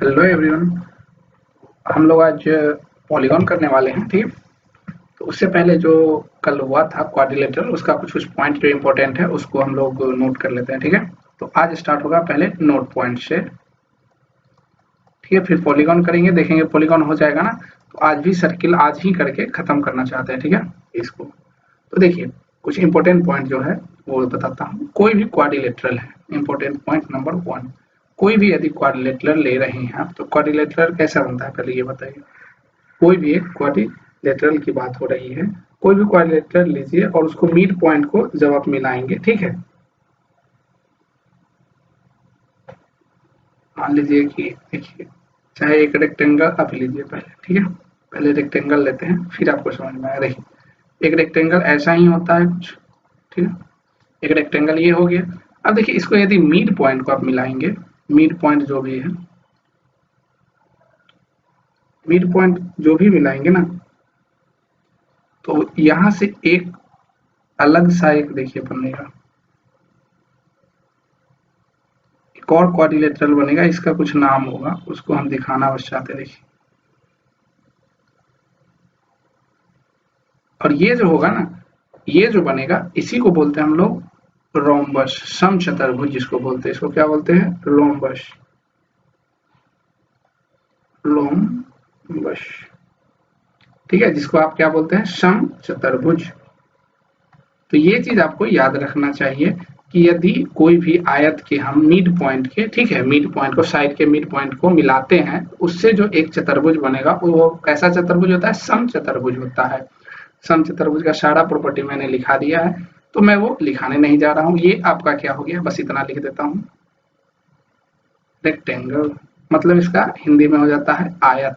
Hello everyone. हम लोग आज पॉलीगॉन करने वाले हैं, ठीक है। तो उससे पहले जो कल हुआ था क्वाड्रिलेटरल, उसका कुछ कुछ पॉइंट जो इम्पोर्टेंट है उसको हम लोग नोट कर लेते हैं, ठीक है। तो आज स्टार्ट होगा पहले नोट पॉइंट से, ठीक है। फिर पॉलीगॉन करेंगे, देखेंगे पॉलीगॉन हो जाएगा ना। तो आज भी सर्किल आज ही करके खत्म करना चाहते हैं, ठीक है इसको। तो देखिए कुछ इंपॉर्टेंट पॉइंट जो है वो बताता हूँ। कोई भी क्वाड्रिलेटरल है, इंपॉर्टेंट पॉइंट नंबर 1, कोई भी यदि क्वाड्रिलेटरल ले रहे हैं आप, तो क्वाड्रिलेटरल कैसा बनता है पहले ये बताइए। कोई भी एक क्वाड्रिलेटरल की बात हो रही है, कोई भी क्वाड्रिलेटरल लीजिए और उसको मिड पॉइंट को जब आप मिलाएंगे, ठीक है। मान लीजिए कि देखिए, चाहे एक रेक्टेंगल आप लीजिए पहले, ठीक है। पहले रेक्टेंगल लेते हैं फिर आपको समझ में आएगा। देखिए एक रेक्टेंगल ऐसा ही होता है कुछ, ठीक है। एक रेक्टेंगल ये हो गया। अब देखिए इसको यदि मिड पॉइंट को आप मिलाएंगे, मिड पॉइंट जो भी है, मिड पॉइंट जो भी मिलाएंगे ना, तो यहां से एक अलग सा एक देखिए बनेगा, एक और क्वाड्रिलेटरल बनेगा। इसका कुछ नाम होगा, उसको हम दिखाना बस चाहते। देखिए और ये जो होगा ना, ये जो बनेगा इसी को बोलते हैं हम लोग रोम्बस, समचतुर्भुज जिसको बोलते हैं। इसको क्या बोलते हैं? रोम्बस, रोम्बस, ठीक है। जिसको आप क्या बोलते हैं? समचतुर्भुज। तो ये चीज आपको याद रखना चाहिए कि यदि कोई भी आयत के हम मिड पॉइंट के, ठीक है, मिड पॉइंट को, साइड के मिड पॉइंट को मिलाते हैं, उससे जो एक चतुर्भुज बनेगा वो कैसा चतुर्भुज होता है? समचतुर्भुज होता है। समचतुर्भुज का सारा प्रॉपर्टी मैंने लिखा दिया है, तो मैं वो लिखाने नहीं जा रहा हूँ। ये आपका क्या हो गया, बस इतना लिख देता हूँ। रेक्टेंगल मतलब इसका हिंदी में हो जाता है आयत,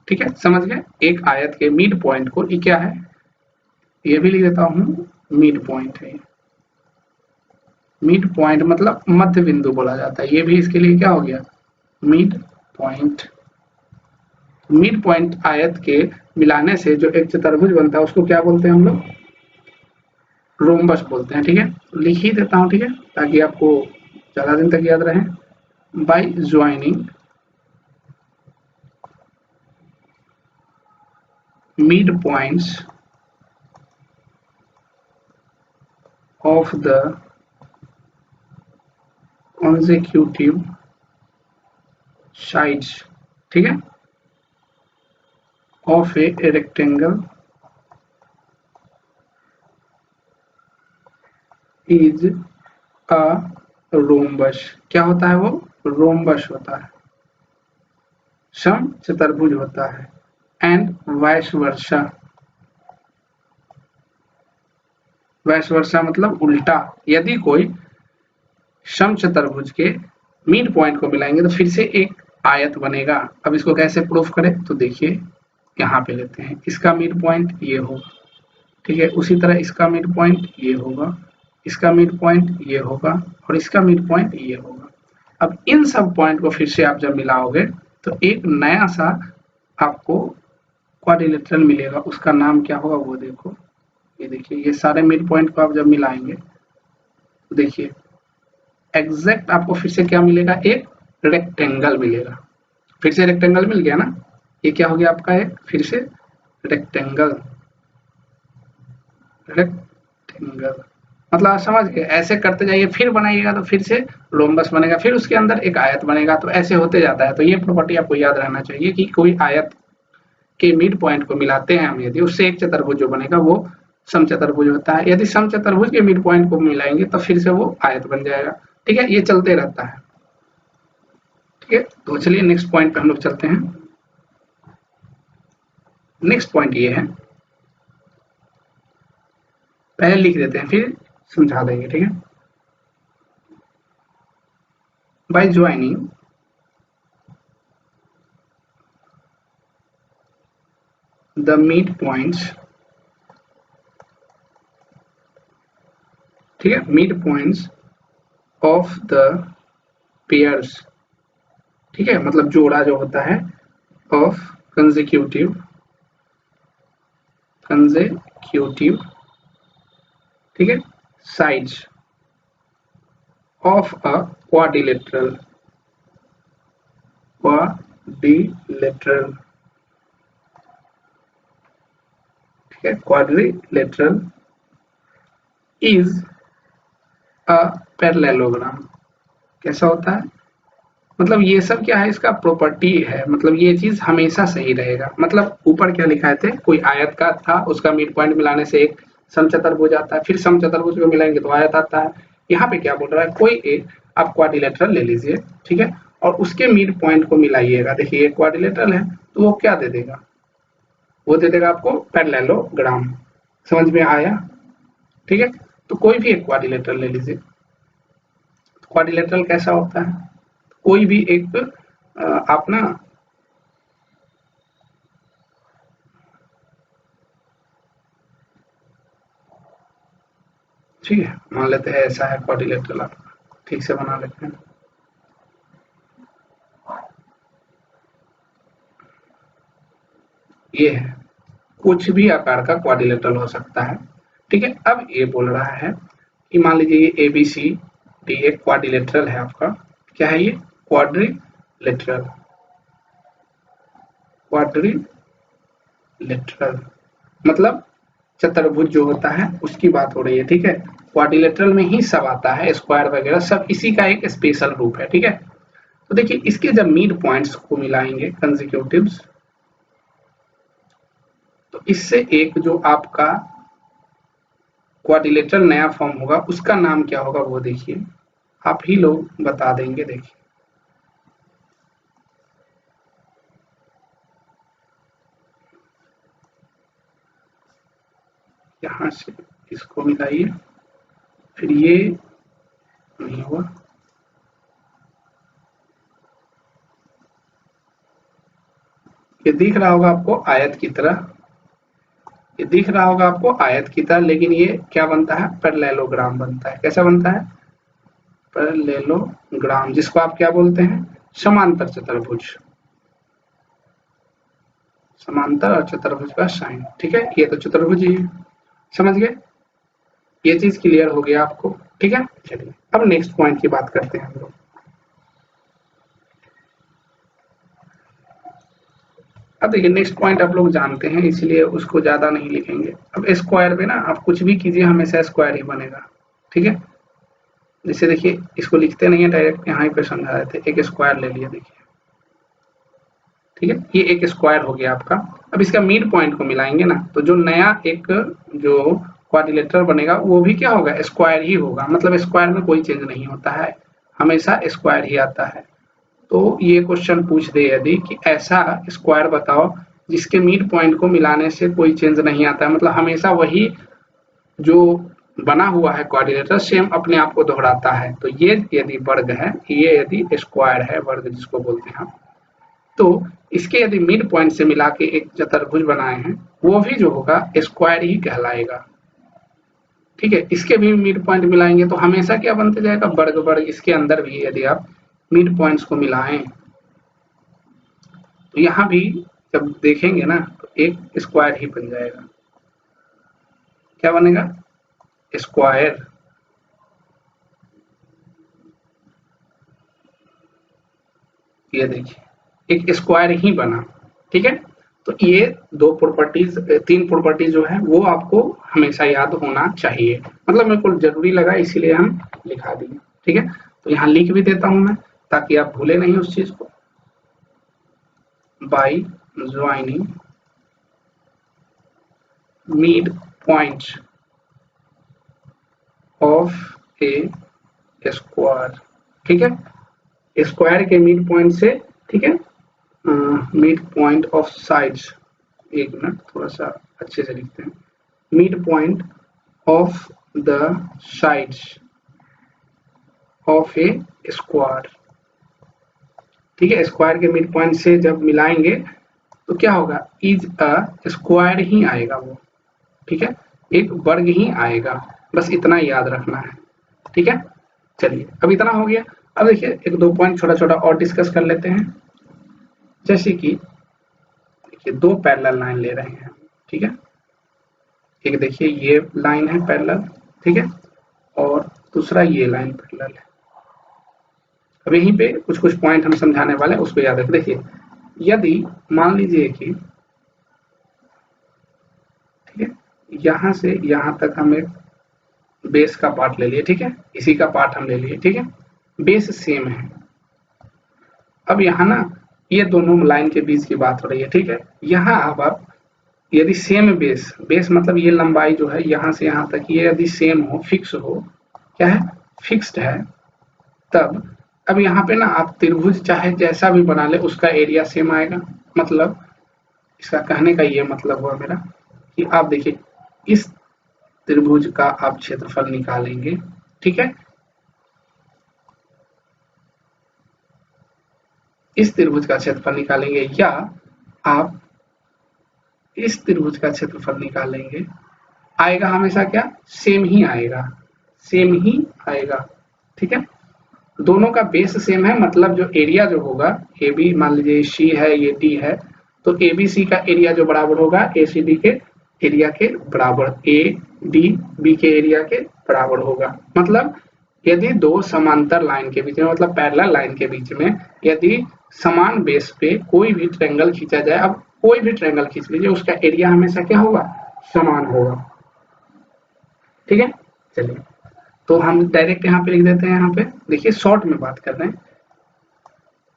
ठीक है, समझ गए। एक आयत के मिड पॉइंट को, ये क्या है, ये भी लिख देता हूँ, मिड पॉइंट है। मिड पॉइंट मतलब मध्य बिंदु बोला जाता है। ये भी इसके लिए क्या हो गया? Mid point. मिड पॉइंट आयत के मिलाने से जो एक चतुर्भुज बनता है उसको क्या बोलते हैं हम लोग? रोम्बस बोलते हैं, ठीक है। लिख ही देता हूँ, ठीक है, ताकि आपको ज्यादा दिन तक याद रहे। By joining mid points of the consecutive sides, ठीक है, of a rectangle is a rhombus. क्या होता है वो? रोम्बस होता है, समचतुर्भुज होता है। And vice versa, vice versa मतलब उल्टा। यदि कोई समचतुर्भुज के मिड पॉइंट को मिलाएंगे तो फिर से एक आयत बनेगा। अब इसको कैसे प्रूफ करें? तो देखिए यहाँ पे लेते हैं, इसका मिड पॉइंट ये होगा, ठीक है। उसी तरह इसका मिड पॉइंट ये होगा, इसका मिड पॉइंट ये होगा और इसका मिड पॉइंट ये होगा। अब इन सब पॉइंट को फिर से आप जब मिलाओगे तो एक नया सा आपको क्वाड्रिलेटरल मिलेगा। उसका नाम क्या होगा वो देखो। ये देखिए, ये सारे मिड पॉइंट को आप जब मिलाएंगे तो देखिए एग्जैक्ट आपको फिर से क्या मिलेगा? एक रेक्टेंगल मिलेगा। फिर से रेक्टेंगल मिल गया ना। ये क्या हो गया आपका? एक फिर से रेक्टेंगल, रेक्टेंगल मतलब आप समझ गए। ऐसे करते जाइए, फिर बनाइएगा तो फिर से रोम्बस बनेगा, फिर उसके अंदर एक आयत बनेगा, तो ऐसे होते जाता है। तो ये प्रॉपर्टी आपको याद रहना चाहिए कि कोई आयत के मिड पॉइंट को मिलाते हैं हम, यदि उससे एक चतुर्भुज जो बनेगा वो समचतुर्भुज होता है। यदि समचतुर्भुज के मिड पॉइंट को मिलाएंगे तो फिर से वो आयत बन जाएगा, ठीक है। ये चलते रहता है, ठीक है। तो चलिए नेक्स्ट पॉइंट पे हम लोग चलते हैं। नेक्स्ट पॉइंट ये है, पहले लिख देते हैं फिर समझा देंगे, ठीक है। By joining the mid points, ठीक है, mid points of the pairs, ठीक है, मतलब जोड़ा जो होता है, ऑफ कंसेक्यूटिव, कंसेक्यूटिव, ठीक है, sides of a quadrilateral, quadrilateral, ठीक है, क्वाड्रिलेटरल इज अ पैरेललोग्राम। कैसा होता है, मतलब ये सब क्या है, इसका प्रॉपर्टी है, मतलब ये चीज हमेशा सही रहेगा। मतलब ऊपर क्या लिखाए थे, कोई आयत का था, उसका मिड पॉइंट मिलाने से एक समचतुर्भुज आता है, फिर समचतुर्भुज को मिलाएंगे तो आयत आता है। यहाँ पे क्या बोल रहा है, कोई एक आप क्वाड्रिलेटरल ले लीजिए, ठीक है, और उसके मिड पॉइंट को मिलाइएगा। देखिए ये क्वाड्रिलेटरल है तो वो क्या दे देगा, वो दे देगा आपको पैरेललोग्राम। समझ में आया, ठीक है। तो कोई भी एक क्वाड्रिलेटरल ले लीजिए। क्वाड्रिलेटरल कैसा होता है, कोई भी एक आप ना ठीक है, मान लेते हैं ऐसा है क्वाड्रिलेटरल आपका, ठीक से बना लेते हैं। ये है, कुछ भी आकार का क्वाड्रिलेटरल हो सकता है, ठीक है। अब ये बोल रहा है कि मान लीजिए ये ए बी सी डी एक क्वाड्रिलेटरल है आपका। क्या है ये, क्वाड्रिलेटरल, क्वाड्रिलेटरल मतलब चतुर्भुज जो होता है उसकी बात हो रही है, ठीक है। क्वाड्रिलेटरल में ही सब आता है, स्क्वायर वगैरह सब इसी का एक स्पेशल रूप है, ठीक है। तो देखिए इसके जब मिड पॉइंट्स को मिलाएंगे कंसेक्यूटिव्स, तो इससे एक जो आपका क्वाड्रिलेटरल नया फॉर्म होगा उसका नाम क्या होगा वो देखिए, आप ही लोग बता देंगे। देखिए यहां से इसको मिलाइए, फिर ये नहीं हुआ, ये दिख रहा होगा आपको आयत की तरह, ये दिख रहा होगा आपको आयत की तरह, लेकिन ये क्या बनता है, पैरेललोग्राम बनता है। कैसा बनता है, पैरेललोग्राम, जिसको आप क्या बोलते हैं, समांतर चतुर्भुज, समांतर और चतुर्भुज का साइन, ठीक है। ये तो चतुर्भुज ही है, समझ गए, ये चीज क्लियर हो गया आपको, ठीक है। चलिए अब नेक्स्ट पॉइंट की बात करते हैं हम लोग। अब देखिए नेक्स्ट पॉइंट आप लोग जानते हैं, इसलिए उसको ज्यादा नहीं लिखेंगे। अब स्क्वायर पे ना आप कुछ भी कीजिए हमेशा स्क्वायर ही बनेगा, ठीक है। जैसे देखिए इसको लिखते नहीं है डायरेक्ट, यहाँ पे समझा रहे थे, एक स्क्वायर ले लिया देखिए, ठीक है, ये एक स्क्वायर हो गया आपका। अब इसका मिड पॉइंट को मिलाएंगे ना, तो जो नया एक जो क्वाड्रिलेटरल बनेगा वो भी क्या होगा, स्क्वायर ही होगा। मतलब स्क्वायर में कोई चेंज नहीं होता है, हमेशा स्क्वायर ही आता है। तो ये क्वेश्चन पूछ दे यदि कि ऐसा स्क्वायर बताओ जिसके मिड पॉइंट को मिलाने से कोई चेंज नहीं आता है, मतलब हमेशा वही जो बना हुआ है क्वाड्रिलेटरल सेम अपने आप को दोहराता है। तो ये यदि वर्ग है, ये यदि स्क्वायर है, वर्ग जिसको बोलते हैं हम, तो इसके यदि मिड पॉइंट से मिला के एक चतुर्भुज बनाए हैं, वो भी जो होगा स्क्वायर ही कहलाएगा, ठीक है। इसके भी मिड पॉइंट मिलाएंगे तो हमेशा क्या बनते जाएगा, वर्ग। वर्ग इसके अंदर भी यदि आप मिड पॉइंट्स को मिलाएं तो यहाँ भी जब देखेंगे ना तो एक स्क्वायर ही बन जाएगा। क्या बनेगा, स्क्वायर। ये देखिए एक स्क्वायर ही बना, ठीक है। तो ये दो प्रॉपर्टीज, तीन प्रॉपर्टीज जो है वो आपको हमेशा याद होना चाहिए। मतलब मेरे को जरूरी लगा इसीलिए हम लिखा दिए, ठीक है। तो यहाँ लिख भी देता हूं मैं ताकि आप भूले नहीं उस चीज को। By joining mid point of A square, ठीक है, स्क्वायर के मिड पॉइंट से, ठीक है, मिड पॉइंट ऑफ साइड्स, एक मिनट थोड़ा सा अच्छे से लिखते हैं, mid point of the sides of A square, ठीक है। स्क्वायर के मिड पॉइंट से जब मिलाएंगे तो क्या होगा, इज अ स्क्वायर ही आएगा वो, ठीक है, एक वर्ग ही आएगा। बस इतना याद रखना है, ठीक है। चलिए अब इतना हो गया। अब देखिए एक दो पॉइंट छोटा छोटा और डिस्कस कर लेते हैं। जैसे कि देखिए दो पैरेलल लाइन ले रहे हैं, ठीक है। एक देखिए ये लाइन है पैरेलल, ठीक है, और दूसरा ये लाइन पैरेलल है। अब यहीं पे कुछ कुछ पॉइंट हम समझाने वाले हैं, उसको याद रखें। देखिए, यदि मान लीजिए कि ठीक है, यहाँ से यहाँ तक हम एक बेस का पार्ट ले लिए, ठीक है, इसी का पार्ट हम ले लिए, ठीक है, बेस सेम है। अब यहाँ ना ये दोनों लाइन के बीच की बात हो रही है, ठीक है। यहाँ अब आप यदि सेम बेस, बेस मतलब ये लंबाई जो है यहाँ से यहाँ तक, ये यदि सेम हो, फिक्स हो, क्या है, फिक्स्ड है, तब अब यहाँ पे ना आप त्रिभुज चाहे जैसा भी बना ले उसका एरिया सेम आएगा। मतलब इसका कहने का ये मतलब हुआ मेरा कि आप देखिए, इस त्रिभुज का आप क्षेत्रफल निकालेंगे, ठीक है, इस त्रिभुज का क्षेत्रफल निकालेंगे या आप इस त्रिभुज का क्षेत्रफल निकालेंगे, आएगा हमेशा क्या, सेम ही आएगा, सेम ही आएगा, ठीक है। दोनों का बेस सेम है, मतलब जो एरिया जो होगा, ए बी मान लीजिए सी है, ये डी है, तो ए बी सी का एरिया जो बराबर होगा ए सी डी के एरिया के बराबर, ए डी बी के एरिया के बराबर होगा। मतलब यदि दो समांतर लाइन के बीच में, मतलब पैरेलल लाइन के बीच में यदि समान बेस पे कोई भी ट्रायंगल खींचा जाए, अब कोई भी ट्रायंगल खींच लीजिए, उसका एरिया हमेशा क्या होगा, समान होगा, ठीक है। चलिए, तो हम डायरेक्ट यहाँ पे लिख देते हैं, यहाँ पे देखिए शॉर्ट में बात कर रहे हैं,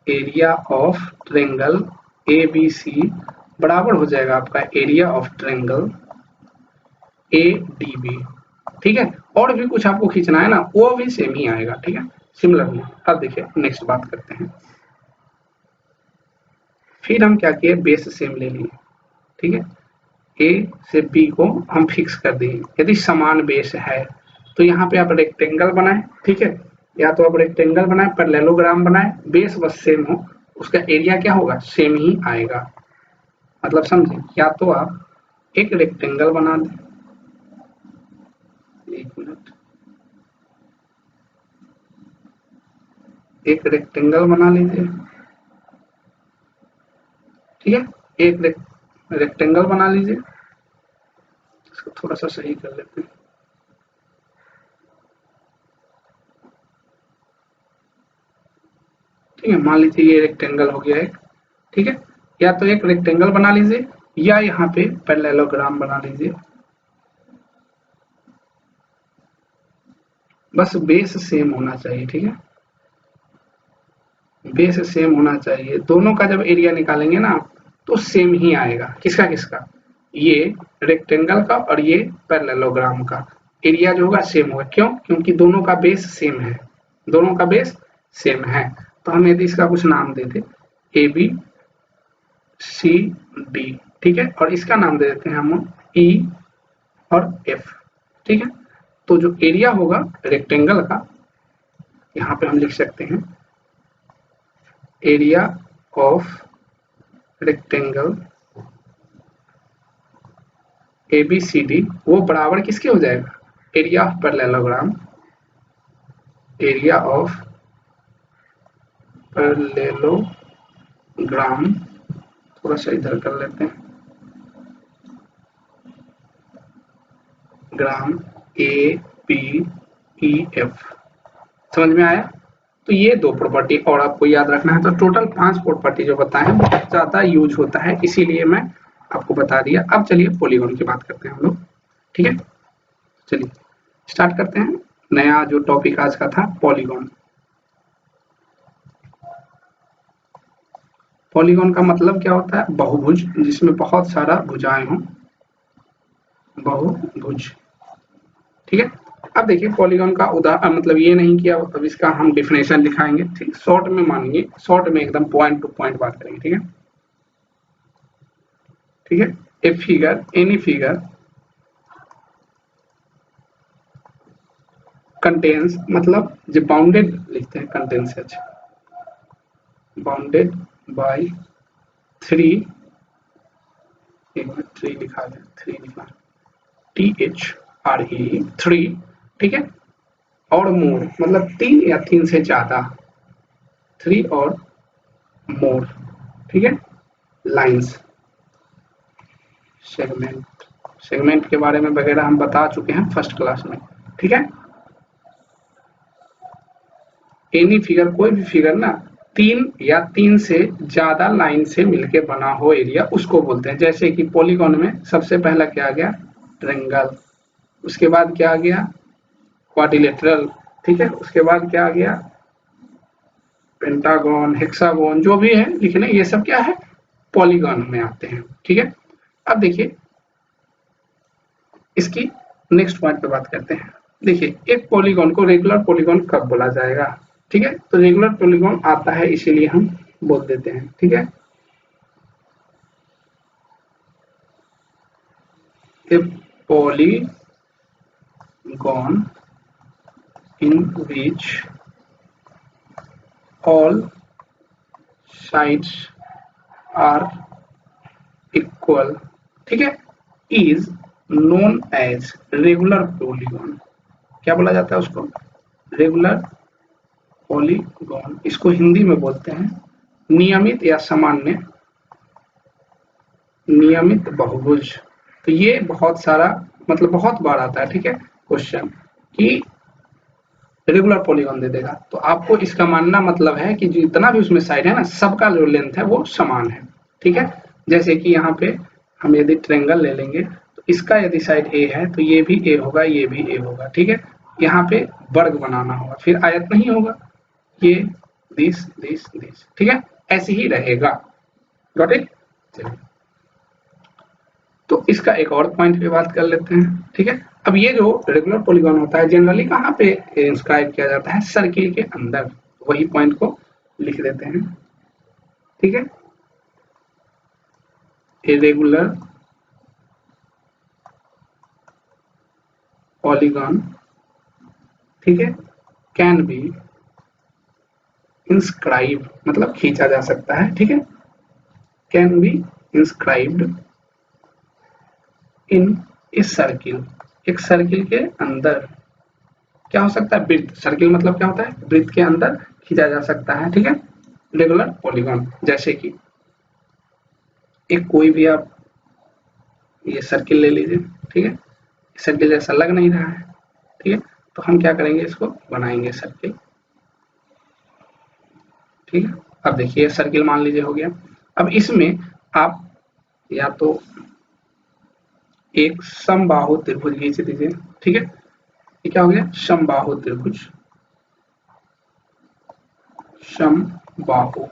area of triangle A B C बराबर हो जाएगा आपका area of triangle A D B, ठीक है। और भी कुछ आपको खींचना है ना, वो भी सेम ही आएगा, ठीक है, सिमिलरली। अब देखिए नेक्स्ट बात करते हैं, फिर हम क्या किए, बेस सेम ले लिए, ठीक है, ए से बी को हम फिक्स कर दिए। यदि समान बेस है तो यहाँ पे आप रेक्टेंगल बनाए, ठीक है, या तो आप रेक्टेंगल बनाए, पैरेललोग्राम बनाए, बेस बस सेम हो, उसका एरिया क्या होगा, सेम ही आएगा। मतलब समझे, या तो आप एक रेक्टेंगल बना दें, एक मिनट, एक रेक्टेंगल बना लीजिए, ठीक है, एक रेक्टेंगल बना लीजिए, इसको थोड़ा सा सही कर लेते हैं, ठीक है, मान लीजिए ये रेक्टेंगल हो गया एक, ठीक है, या तो एक रेक्टेंगल बना लीजिए या यहाँ पे पैरेललोग्राम बना लीजिए, बस बेस सेम होना चाहिए, ठीक है, बेस सेम होना चाहिए। दोनों का जब एरिया निकालेंगे ना तो सेम ही आएगा, किसका किसका, ये रेक्टेंगल का और ये पैरेललोग्राम का एरिया जो होगा सेम होगा। क्यों, क्योंकि दोनों का बेस सेम है, दोनों का बेस सेम है। तो हम यदि इसका कुछ नाम देते, ए बी सी डी, ठीक है, और इसका नाम दे देते हैं हम ई और एफ, ठीक है। तो जो एरिया होगा रेक्टेंगल का, यहाँ पे हम लिख सकते हैं area of rectangle A B C D, वो बराबर किसके हो जाएगा, area of parallelogram, area of parallelogram, थोड़ा सा इधर कर लेते हैं, ग्राम ए बी ई एफ, समझ में आया। तो ये दो प्रॉपर्टी और आपको याद रखना है। तो टोटल 5 प्रॉपर्टी जो बताए हैं बहुत ज्यादा यूज होता है, इसीलिए मैं आपको बता दिया। अब चलिए पॉलीगॉन की बात करते हैं हम लोग, ठीक है। चलिए स्टार्ट करते हैं, नया जो टॉपिक आज का था पॉलीगॉन। पॉलीगॉन का मतलब क्या होता है, बहुभुज जिसमें बहुत सारा भुजाएं हों, बहुभुज, ठीक है। अब देखिए पॉलीगॉन का उदाहरण, मतलब ये नहीं कि अब इसका हम डिफिनेशन लिखाएंगे, ठीक, शॉर्ट में मानिए, शॉर्ट में एकदम पॉइंट टू पॉइंट बात करेंगे, ठीक है, ठीक है। A figure, any figure contains, मतलब जो बाउंडेड लिखते हैं, कंटेन्स, अच्छा, बाउंडेड बाय 3, एक मिनट, 3 लिखा है, 3 लिखा, THRE 3, ठीक है, और मोर मतलब 3 या 3 से ज्यादा, 3 और मोर, ठीक है, लाइंस, सेगमेंट, सेगमेंट के बारे में वगैरह हम बता चुके हैं फर्स्ट क्लास में, ठीक है। एनी फिगर, कोई भी फिगर ना 3 या 3 से ज्यादा लाइन से मिलके बना हो एरिया, उसको बोलते हैं। जैसे कि पॉलीगॉन में सबसे पहला क्या आ गया, ट्रायंगल, उसके बाद क्या आ गया, क्वाड्रिलेटरल, ठीक है, उसके बाद क्या आ गया, पेंटागन, हेक्सागोन, जो भी है लिखने, ये सब क्या है, पॉलीगॉन में आते हैं। ठीक है, अब देखिए इसकी नेक्स्ट पॉइंट पे बात करते हैं। देखिए एक पॉलीगॉन को रेगुलर पॉलीगॉन कब बोला जाएगा, ठीक है, तो रेगुलर पॉलीगॉन आता है इसीलिए हम बोल देते हैं। ठीक है, a polygon in which all sides are equal, ठीक है, is known as regular polygon. क्या बोला जाता है उसको, रेगुलर पॉलीगॉन। इसको हिंदी में बोलते हैं नियमित या सामान्य नियमित बहुभुज। तो ये बहुत सारा मतलब बहुत बार आता है, ठीक है, क्वेश्चन कि रेगुलर पॉलीगॉन दे देगा, तो आपको इसका मानना मतलब है कि जितना भी उसमें साइड है ना, सबका जो लेंथ है वो समान है। ठीक है, जैसे कि यहाँ पे हम यदि ट्रायंगल ले लेंगे तो इसका यदि साइड ए है तो ये भी ए होगा, ये भी ए होगा। ठीक है, यहाँ पे वर्ग बनाना होगा, फिर आयत नहीं होगा, ये दिस दिस दिस, ठीक है, ऐसे ही रहेगा। Got it. चलिए, तो इसका एक और पॉइंट पे बात कर लेते हैं। ठीक है, अब ये जो रेगुलर पॉलीगॉन होता है जनरली कहाँ पे इंस्क्राइब किया जाता है, सर्किल के अंदर। वही पॉइंट को लिख देते हैं। ठीक है, ए रेगुलर पॉलीगॉन, ठीक है, कैन बी इंस्क्राइब, मतलब खींचा जा सकता है। ठीक है, can be inscribed in a circle, एक सर्किल के अंदर। क्या हो सकता है, वृत्त। सर्किल मतलब क्या होता है, वृत्त के अंदर खींचा जा सकता है। ठीक है, रेगुलर पॉलीगॉन। जैसे कि एक कोई भी आप ये सर्किल ले लीजिए, ठीक है, सर्किल जैसा लग नहीं रहा है, ठीक है, तो हम क्या करेंगे, इसको बनाएंगे सर्किल। ठीक है, अब देखिए सर्किल मान लीजिए हो गया। अब इसमें आप या तो एक समबाहु त्रिभुज खींच दीजिए। ठीक है, ये क्या हो गया, समबाहु त्रिभुज, समबाहु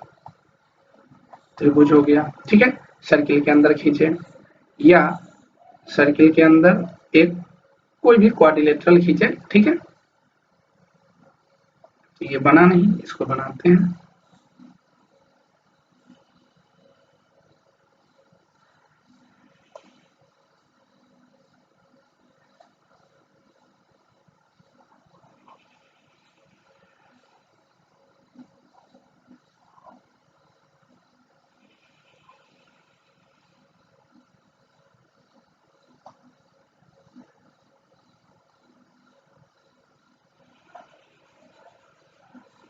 त्रिभुज हो गया। ठीक है, सर्किल के अंदर खींचे, या सर्किल के अंदर एक कोई भी क्वाड्रिलेटरल खींचे। ठीक है, तो ये बना नहीं, इसको बनाते हैं।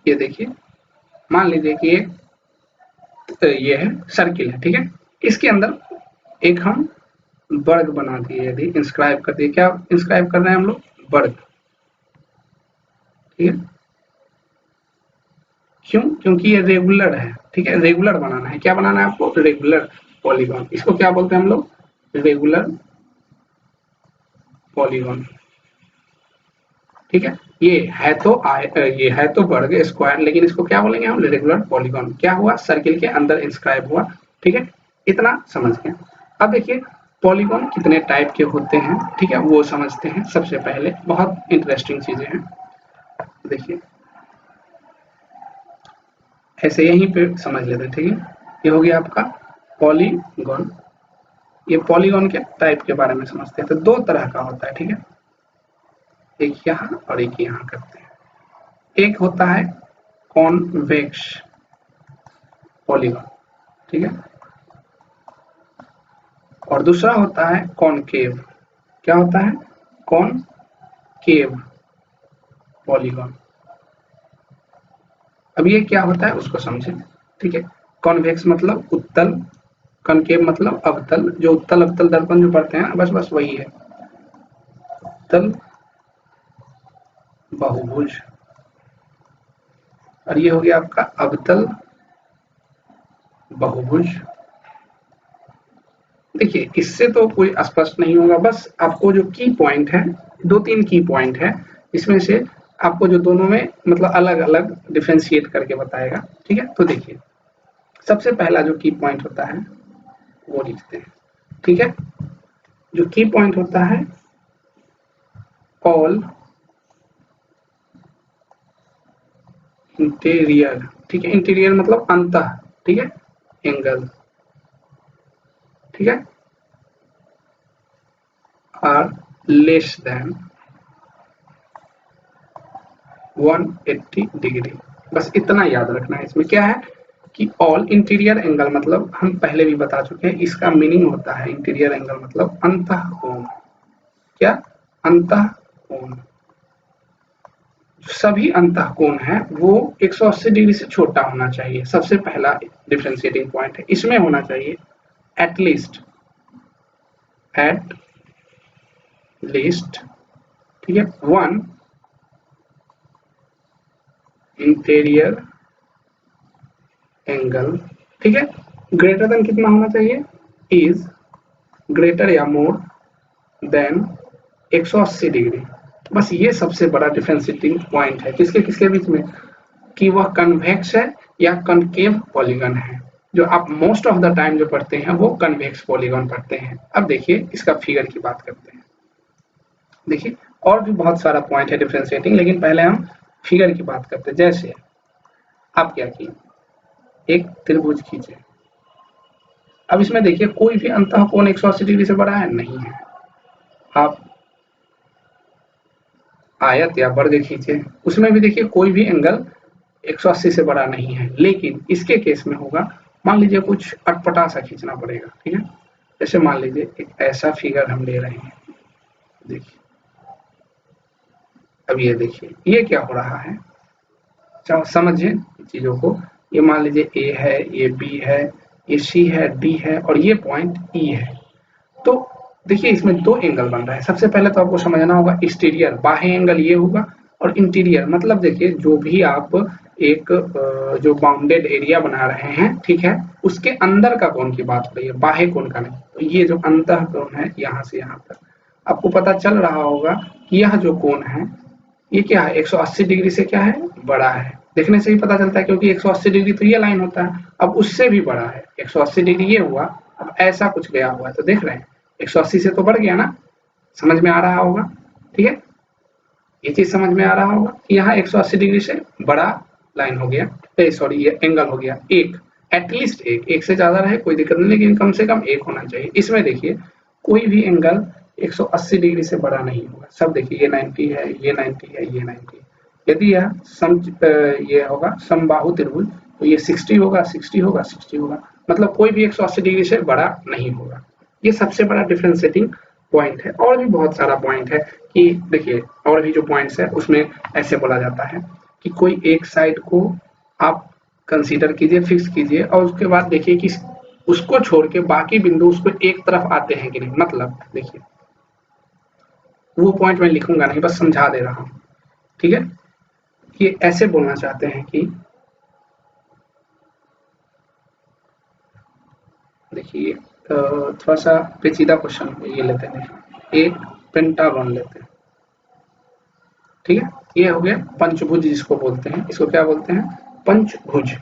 ये देखिए, मान लीजिए कि ये है सर्किल है। ठीक है, इसके अंदर एक हम वर्ग बना दिए, यदि इंस्क्राइब कर दिए। क्या इंस्क्राइब कर रहे हैं हम लोग, वर्ग। ठीक है, क्यों, क्योंकि ये रेगुलर है। ठीक है, रेगुलर बनाना है। क्या बनाना है आपको, रेगुलर पॉलीगॉन। इसको क्या बोलते हैं हम लोग, रेगुलर पॉलीगॉन। ठीक है, ये है तो वर्ग स्क्वायर, लेकिन इसको क्या बोलेंगे हम, रेगुलर पॉलीगॉन। क्या हुआ, सर्किल के अंदर इंस्क्राइब हुआ। ठीक है, इतना समझ गए। अब देखिए पॉलीगॉन कितने टाइप के होते हैं, ठीक है, वो समझते हैं। सबसे पहले बहुत इंटरेस्टिंग चीजें हैं। देखिए ऐसे यहीं पे समझ लेते हैं। ठीक है, ये हो गया आपका पॉलीगॉन। ये पॉलीगॉन के टाइप के बारे में समझते हैं। तो दो तरह का होता है। ठीक है, एक यहाँ और एक यहाँ करते हैं। एक होता है कॉन्वेक्स पॉलीगॉन, ठीक है, और दूसरा होता है कॉनकेव। क्या होता है, कॉनकेव पॉलीगॉन। अब ये क्या होता है उसको समझें। ठीक है, कॉन्वेक्स मतलब उत्तल, कॉनकेव मतलब अवतल। जो उत्तल अवतल दर्पण जो पढ़ते हैं, बस बस वही है, उत्तल बहुभुज। और ये हो गया आपका अवतल बहुभुज। देखिए इससे तो कोई स्पष्ट नहीं होगा, बस आपको जो की पॉइंट है, 2-3 की पॉइंट है, इसमें से आपको जो दोनों में मतलब अलग अलग डिफ्रेंशिएट करके बताएगा। ठीक है, तो देखिए सबसे पहला जो की पॉइंट होता है वो लिखते हैं। ठीक है, जो की पॉइंट होता है ऑल इंटीरियर। ठीक है, इंटीरियर मतलब अंतः, ठीक है, एंगल, ठीक है, आर लेस देन 180 डिग्री। बस इतना याद रखना है। इसमें क्या है कि ऑल इंटीरियर एंगल मतलब हम पहले भी बता चुके हैं, इसका मीनिंग होता है इंटीरियर एंगल मतलब अंतः कोण। क्या? अंतः कोण। सभी अंतः कोण है वो 180 डिग्री से छोटा होना चाहिए। सबसे पहला डिफरेंशिएटिंग पॉइंट है, इसमें होना चाहिए एटलीस्ट, एट लीस्ट, ठीक है, 1 इंटीरियर एंगल। ठीक है, ग्रेटर देन कितना होना चाहिए? इज ग्रेटर या मोर देन 180 डिग्री। बस ये सबसे बड़ा डिफरेंशिएटिंग पॉइंट है किसके किसके बीच में, कि वह कन्वेक्स है या कनकेव पॉलीगन है। जो आप मोस्ट ऑफ द टाइम जो पढ़ते हैं वो कन्वेक्स पॉलीगन पढ़ते हैं। अब देखिए इसका फिगर की बात करते हैं। देखिए और भी बहुत सारा पॉइंट है डिफरेंशिएटिंग, लेकिन पहले हम फिगर की बात करते हैं। जैसे आप क्या किए, एक त्रिभुज खींचे। अब इसमें देखिए कोई भी अंतः कोण 180 डिग्री से बड़ा है नहीं है। आप आयत या वर्ग खींचे, उसमें भी देखिए कोई भी एंगल 180 से बड़ा नहीं है। लेकिन इसके केस में होगा, मान लीजिए कुछ अटपटा सा खींचना पड़ेगा। ठीक है, जैसे मान लीजिए एक ऐसा फिगर हम ले रहे हैं। देखिए अब ये देखिए ये क्या हो रहा है, चलो समझिए चीजों को। ये मान लीजिए ए है, ये बी है, ये सी है, डी है और ये पॉइंट ई है। तो देखिए इसमें 2 एंगल बन रहा है। सबसे पहले तो आपको समझना होगा एक्सटीरियर, बाह्य एंगल ये होगा, और इंटीरियर मतलब देखिए जो भी आप एक जो बाउंडेड एरिया बना रहे हैं, ठीक है, उसके अंदर का कोण की बात हो रही है, बाह्य कोण का नहीं। तो ये जो अंतः कोण है यहाँ से यहाँ तक, आपको पता चल रहा होगा कि यह जो कोण है ये क्या है, 180 डिग्री से क्या है, बड़ा है। देखने से ही पता चलता है, क्योंकि 180 डिग्री तो ये लाइन होता है, अब उससे भी बड़ा है। 180 डिग्री ये हुआ, अब ऐसा कुछ गया हुआ है, तो देख रहे हैं 180 से तो बढ़ गया ना, समझ में आ रहा होगा। ठीक है, ये चीज समझ में आ रहा होगा कि यहाँ 180 डिग्री से बड़ा लाइन हो गया, सॉरी ये एंगल हो गया एक, एटलीस्ट एक से ज्यादा रहे कोई दिक्कत नहीं, लेकिन कम से कम एक होना चाहिए। इसमें देखिए कोई भी एंगल 180 डिग्री से बड़ा नहीं होगा। सब देखिए ये 90 है, ये 90 है, ये 90 है। यदि यह ये होगा समबाहु त्रिभुज तो ये 60 होगा, 60 होगा, 60 होगा, मतलब कोई भी 180 डिग्री से बड़ा नहीं होगा। ये सबसे बड़ा डिफरेंशिएटिंग पॉइंट है। और भी बहुत सारा पॉइंट है कि देखिए और भी जो पॉइंट्स है उसमें ऐसे बोला जाता है कि कोई एक साइड को आप कंसीडर कीजिए, फिक्स कीजिए, और उसके बाद देखिए कि उसको छोड़ के बाकी बिंदु उसको एक तरफ आते हैं कि नहीं। मतलब देखिए वो पॉइंट मैं लिखूंगा नहीं, बस समझा दे रहा हूं। ठीक है, ये ऐसे बोलना चाहते हैं कि देखिए थोड़ा सा पेचीदा क्वेश्चन ये लेते हैं। एक पेंटागन लेते हैं, ठीक है, ये हो गया पंचभुज जिसको बोलते हैं। इसको क्या बोलते हैं, पंचभुज।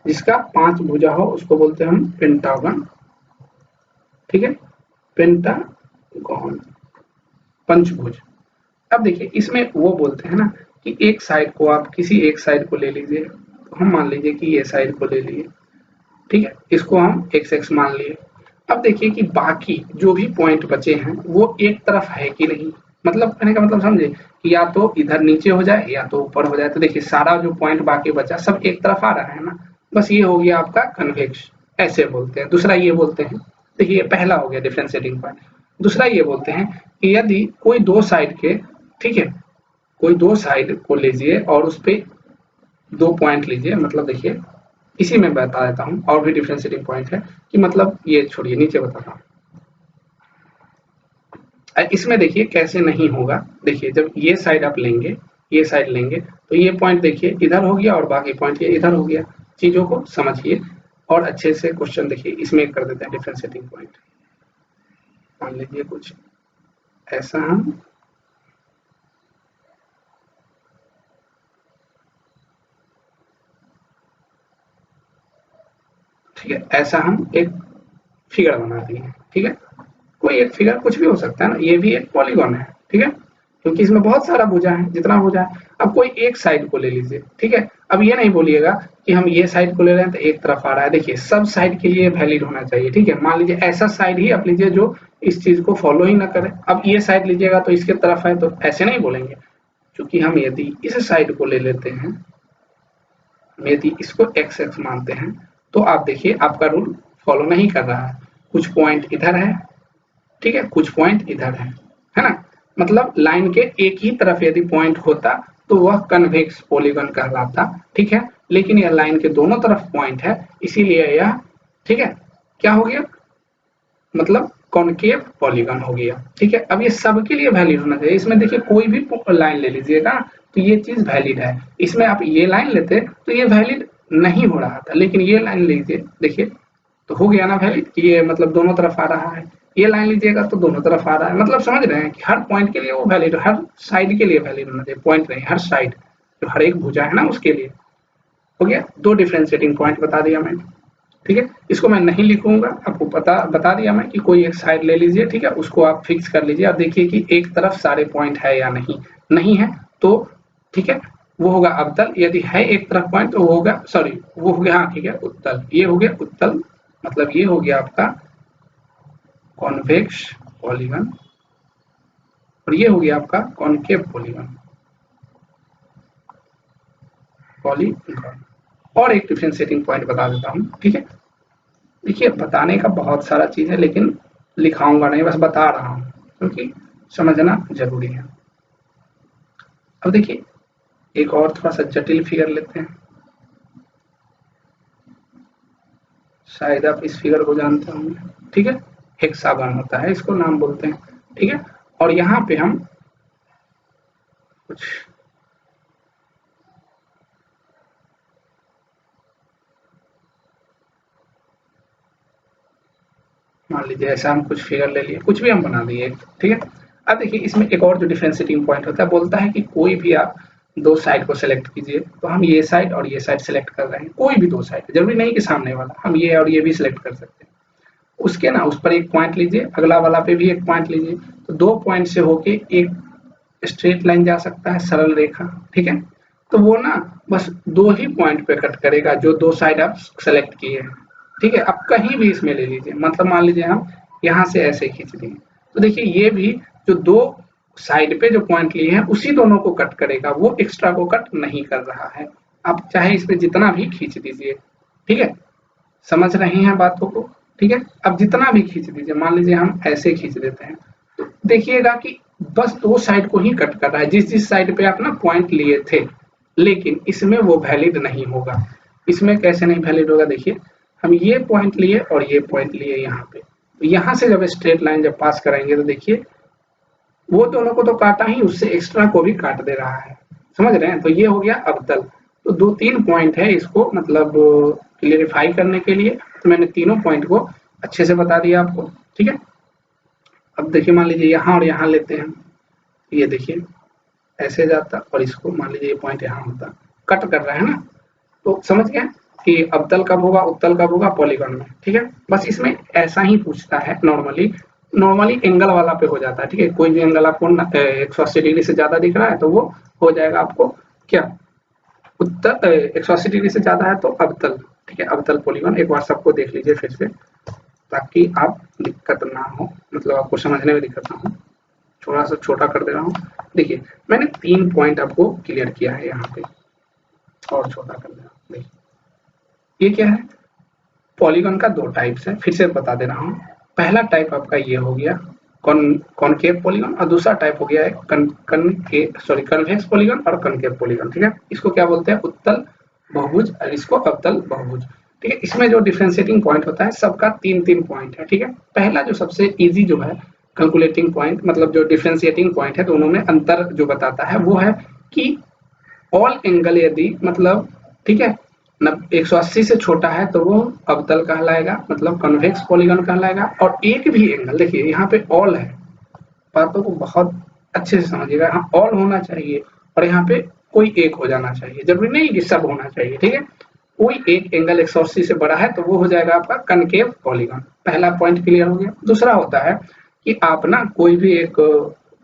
जिसका 5 भुजा हो उसको बोलते हैं हम पेंटागन। ठीक है, पेंटागन, पंचभुज। अब देखिए इसमें वो बोलते हैं ना कि एक साइड को आप किसी एक साइड को ले लीजिए, तो हम मान लीजिए कि ये साइड को ले लिए, ठीक है, इसको हम एक्स एक्स मान लिए। अब देखिए कि बाकी जो भी पॉइंट बचे हैं वो एक तरफ है कि नहीं। मतलब कहने का मतलब समझे कि या तो इधर नीचे हो जाए या तो ऊपर हो जाए। तो देखिए सारा जो पॉइंट बाकी बचा सब एक तरफ आ रहा है ना, बस ये हो गया आपका कन्वेक्स, ऐसे बोलते हैं। दूसरा ये बोलते हैं, देखिए पहला हो गया डिफरेंशिएटिंग पॉइंट। दूसरा ये बोलते हैं कि यदि कोई 2 साइड के, ठीक है, कोई 2 साइड को लीजिए और उस पे 2 पॉइंट लीजिए। मतलब देखिए इसी में बता देता हूँ, और भी डिफरेंशिएटिंग पॉइंट है कि मतलब ये छोड़िए नीचे बताता हूँ। इसमें देखिए कैसे नहीं होगा। देखिए जब ये साइड आप लेंगे ये साइड लेंगे तो ये पॉइंट देखिए इधर हो गया और बाकी पॉइंट ये इधर हो गया। चीजों को समझिए और अच्छे से क्वेश्चन देखिए। इसमें कर देते हैं डिफरेंशिएटिंग पॉइंट। मान लीजिए कुछ ऐसा हम ठीक है, ऐसा हम एक फिगर बना दिए। ठीक है, कोई एक फिगर कुछ भी हो सकता है ना, ये भी एक पॉलीगॉन है। ठीक है, क्योंकि इसमें बहुत सारा भुजा है, जितना भुजा है। अब कोई एक साइड को ले लीजिए। ठीक है, अब ये नहीं बोलिएगा कि हम ये साइड को ले रहे हैं तो एक तरफ आ रहा है। देखिए सब साइड के लिए वैलिड होना चाहिए। ठीक है, मान लीजिए ऐसा साइड ही आप लीजिए जो इस चीज को फॉलो ही ना करे। अब ये साइड लीजिएगा तो इसके तरफ है, तो ऐसे नहीं बोलेंगे। क्योंकि हम यदि इस साइड को ले लेते हैं, यदि इसको एक्स एक्स मानते हैं, तो आप देखिए आपका रूल फॉलो नहीं कर रहा है। कुछ पॉइंट इधर है, ठीक है, कुछ पॉइंट इधर है ना। मतलब लाइन के एक ही तरफ यदि पॉइंट होता तो वह कन्वेक्स पॉलीगन कहलाता। ठीक है, लेकिन यह लाइन के दोनों तरफ पॉइंट है, इसीलिए यह ठीक है क्या हो गया, मतलब कॉनकेव पॉलीगन हो गया। ठीक है, अब ये सबके लिए वैलिड होना चाहिए। इसमें देखिए कोई भी लाइन ले लीजिएगा तो ये चीज वैलिड है। इसमें आप ये लाइन लेते तो ये वैलिड नहीं हो रहा था, लेकिन ये लाइन लीजिए देखिए तो हो गया ना वैलिड, ये मतलब दोनों तरफ आ रहा है। ये लाइन लीजिएगा तो दोनों तरफ आ रहा है। मतलब समझ रहे हैं कि हर पॉइंट के लिए वो वैलिड, हर साइड के लिए वैलिड होना चाहिए, पॉइंट नहीं, हर साइड जो हर एक भुजा है ना उसके लिए। हो गया, दो डिफरेंशिएटिंग पॉइंट बता दिया मैंने। ठीक है, इसको मैं नहीं लिखूंगा, आपको बता दिया मैं कि कोई एक साइड ले लीजिए। ठीक है, उसको आप फिक्स कर लीजिए। आप देखिए कि एक तरफ सारे पॉइंट है या नहीं, नहीं है तो ठीक है वो होगा अवतल। यदि है एक तरफ पॉइंट तो वो होगा, सॉरी वो हो गया, हाँ ठीक है उत्तल। ये हो गया उत्तल, मतलब ये हो गया आपका कॉन्वेक्स पॉलीगन और ये हो गया आपका कॉनकेव पॉलीगन। पॉलीगन और एक डिफरेंशिएटिंग पॉइंट बता देता हूँ। ठीक है, देखिए बताने का बहुत सारा चीज है, लेकिन लिखाऊंगा नहीं, बस बता रहा हूँ क्योंकि समझना जरूरी है। अब देखिए एक और थोड़ा सा जटिल फिगर लेते हैं। शायद आप इस फिगर को जानते होंगे। ठीक है, हेक्सागन होता है, इसको नाम बोलते हैं। ठीक है, और यहाँ पे हम कुछ मान लीजिए ऐसा हम कुछ फिगर ले लिए, कुछ भी हम बना दिए। ठीक है, अब देखिए इसमें एक और जो डिफरेंशिएटिंग पॉइंट होता है, बोलता है कि कोई भी आप दो साइड को सेलेक्ट कीजिए। तो हम ये साइड और ये साइड सेलेक्ट कर रहे हैं, कोई भी दो साइड, जरूरी नहीं कि सामने वाला, हम ये और ये भी सिलेक्ट कर सकते हैं। उसके ना उस पर एक पॉइंट लीजिए, अगला वाला पे भी एक पॉइंट लीजिए। तो दो पॉइंट से होके एक स्ट्रेट लाइन जा सकता है, सरल रेखा। ठीक है, तो वो ना बस दो ही पॉइंट पे कट करेगा जो दो साइड आप सेलेक्ट किए हैं। ठीक है, आप कहीं भी इसमें ले लीजिए, मतलब मान लीजिए हम यहाँ से ऐसे खींच दिए तो देखिए ये भी जो दो साइड पे जो पॉइंट लिए हैं उसी दोनों को कट करेगा, वो एक्स्ट्रा को कट नहीं कर रहा है। आप चाहे इस पे जितना भी खींच दीजिए। ठीक है, समझ रहे हैं बातों को। ठीक है, अब जितना भी खींच दीजिए, मान लीजिए हम ऐसे खींच देते हैं तो देखिएगा कि बस दो साइड को ही कट कर रहा है, जिस जिस साइड पे आप ना पॉइंट लिए थे। लेकिन इसमें वो वैलिड नहीं होगा। इसमें कैसे नहीं वैलिड होगा, देखिए हम ये पॉइंट लिए और ये पॉइंट लिए यहाँ पे, तो यहाँ से जब स्ट्रेट लाइन जब पास करेंगे तो देखिए वो दोनों को तो काटा ही, उससे एक्स्ट्रा को भी काट दे रहा है। समझ रहे हैं, तो ये हो गया अवतल। तो दो तीन पॉइंट है, इसको मतलब क्लियरिफाई करने के लिए तो मैंने तीनों पॉइंट को अच्छे से बता दिया आपको। ठीक है, अब देखिए मान लीजिए यहाँ और यहाँ लेते हैं, ये देखिए ऐसे जाता और इसको मान लीजिए ये पॉइंट यहाँ होता, कट कर रहा है ना। तो समझ गए कि अवतल कब होगा, उत्तल कब होगा, पॉलीगॉन में। ठीक है, बस इसमें ऐसा ही पूछता है। नॉर्मली नॉर्मली एंगल वाला पे हो जाता है। ठीक है, कोई भी एंगल आपको 180 डिग्री से ज्यादा दिख रहा है तो वो हो जाएगा आपको क्या, उत्तर 180 डिग्री से ज्यादा है तो अवतल। ठीक है, अवतल पॉलीगॉन। एक बार सबको देख लीजिए फिर से, ताकि आप दिक्कत ना हो, मतलब आपको समझने में दिक्कत ना हो। थोड़ा सा छोटा कर दे रहा हूँ। देखिए मैंने 3 पॉइंट आपको क्लियर किया है यहाँ पे, और छोटा कर दे रहा हूँ। देखिए ये क्या है, पॉलीगॉन का दो टाइप्स है, फिर से बता दे रहा हूँ। पहला टाइप आपका ये हो गया कॉनकेव पॉलीगॉन, और दूसरा टाइप हो गया है कन्वेक्स पॉलीगॉन और कनकेव पॉलीगॉन। ठीक है, इसको क्या बोलते हैं, उत्तल बहुभुज और इसको अवतल बहुभुज। ठीक है, इसमें जो डिफरेंशिएटिंग पॉइंट होता है सबका 3-3 पॉइंट है। ठीक है, पहला जो सबसे इजी जो है कैलकुलेटिंग पॉइंट, मतलब जो डिफरेंशिएटिंग पॉइंट है दोनों में अंतर जो बताता है, वो है कि ऑल एंगल यदि मतलब ठीक है 180 से छोटा है तो वो अवतल कहलाएगा, मतलब कन्वेक्स पॉलीगन कहलाएगा। और एक भी एंगल, देखिए यहाँ पे ऑल है, बातों को बहुत अच्छे से समझिएगा, यहाँ ऑल होना चाहिए और यहाँ पे कोई एक हो जाना चाहिए, जरूरी नहीं कि सब होना चाहिए, ठीक है। कोई एक एंगल 180 से बड़ा है तो वो हो जाएगा आपका कनकेव पॉलीगन। पहला पॉइंट क्लियर हो गया। दूसरा होता है कि आप ना कोई भी एक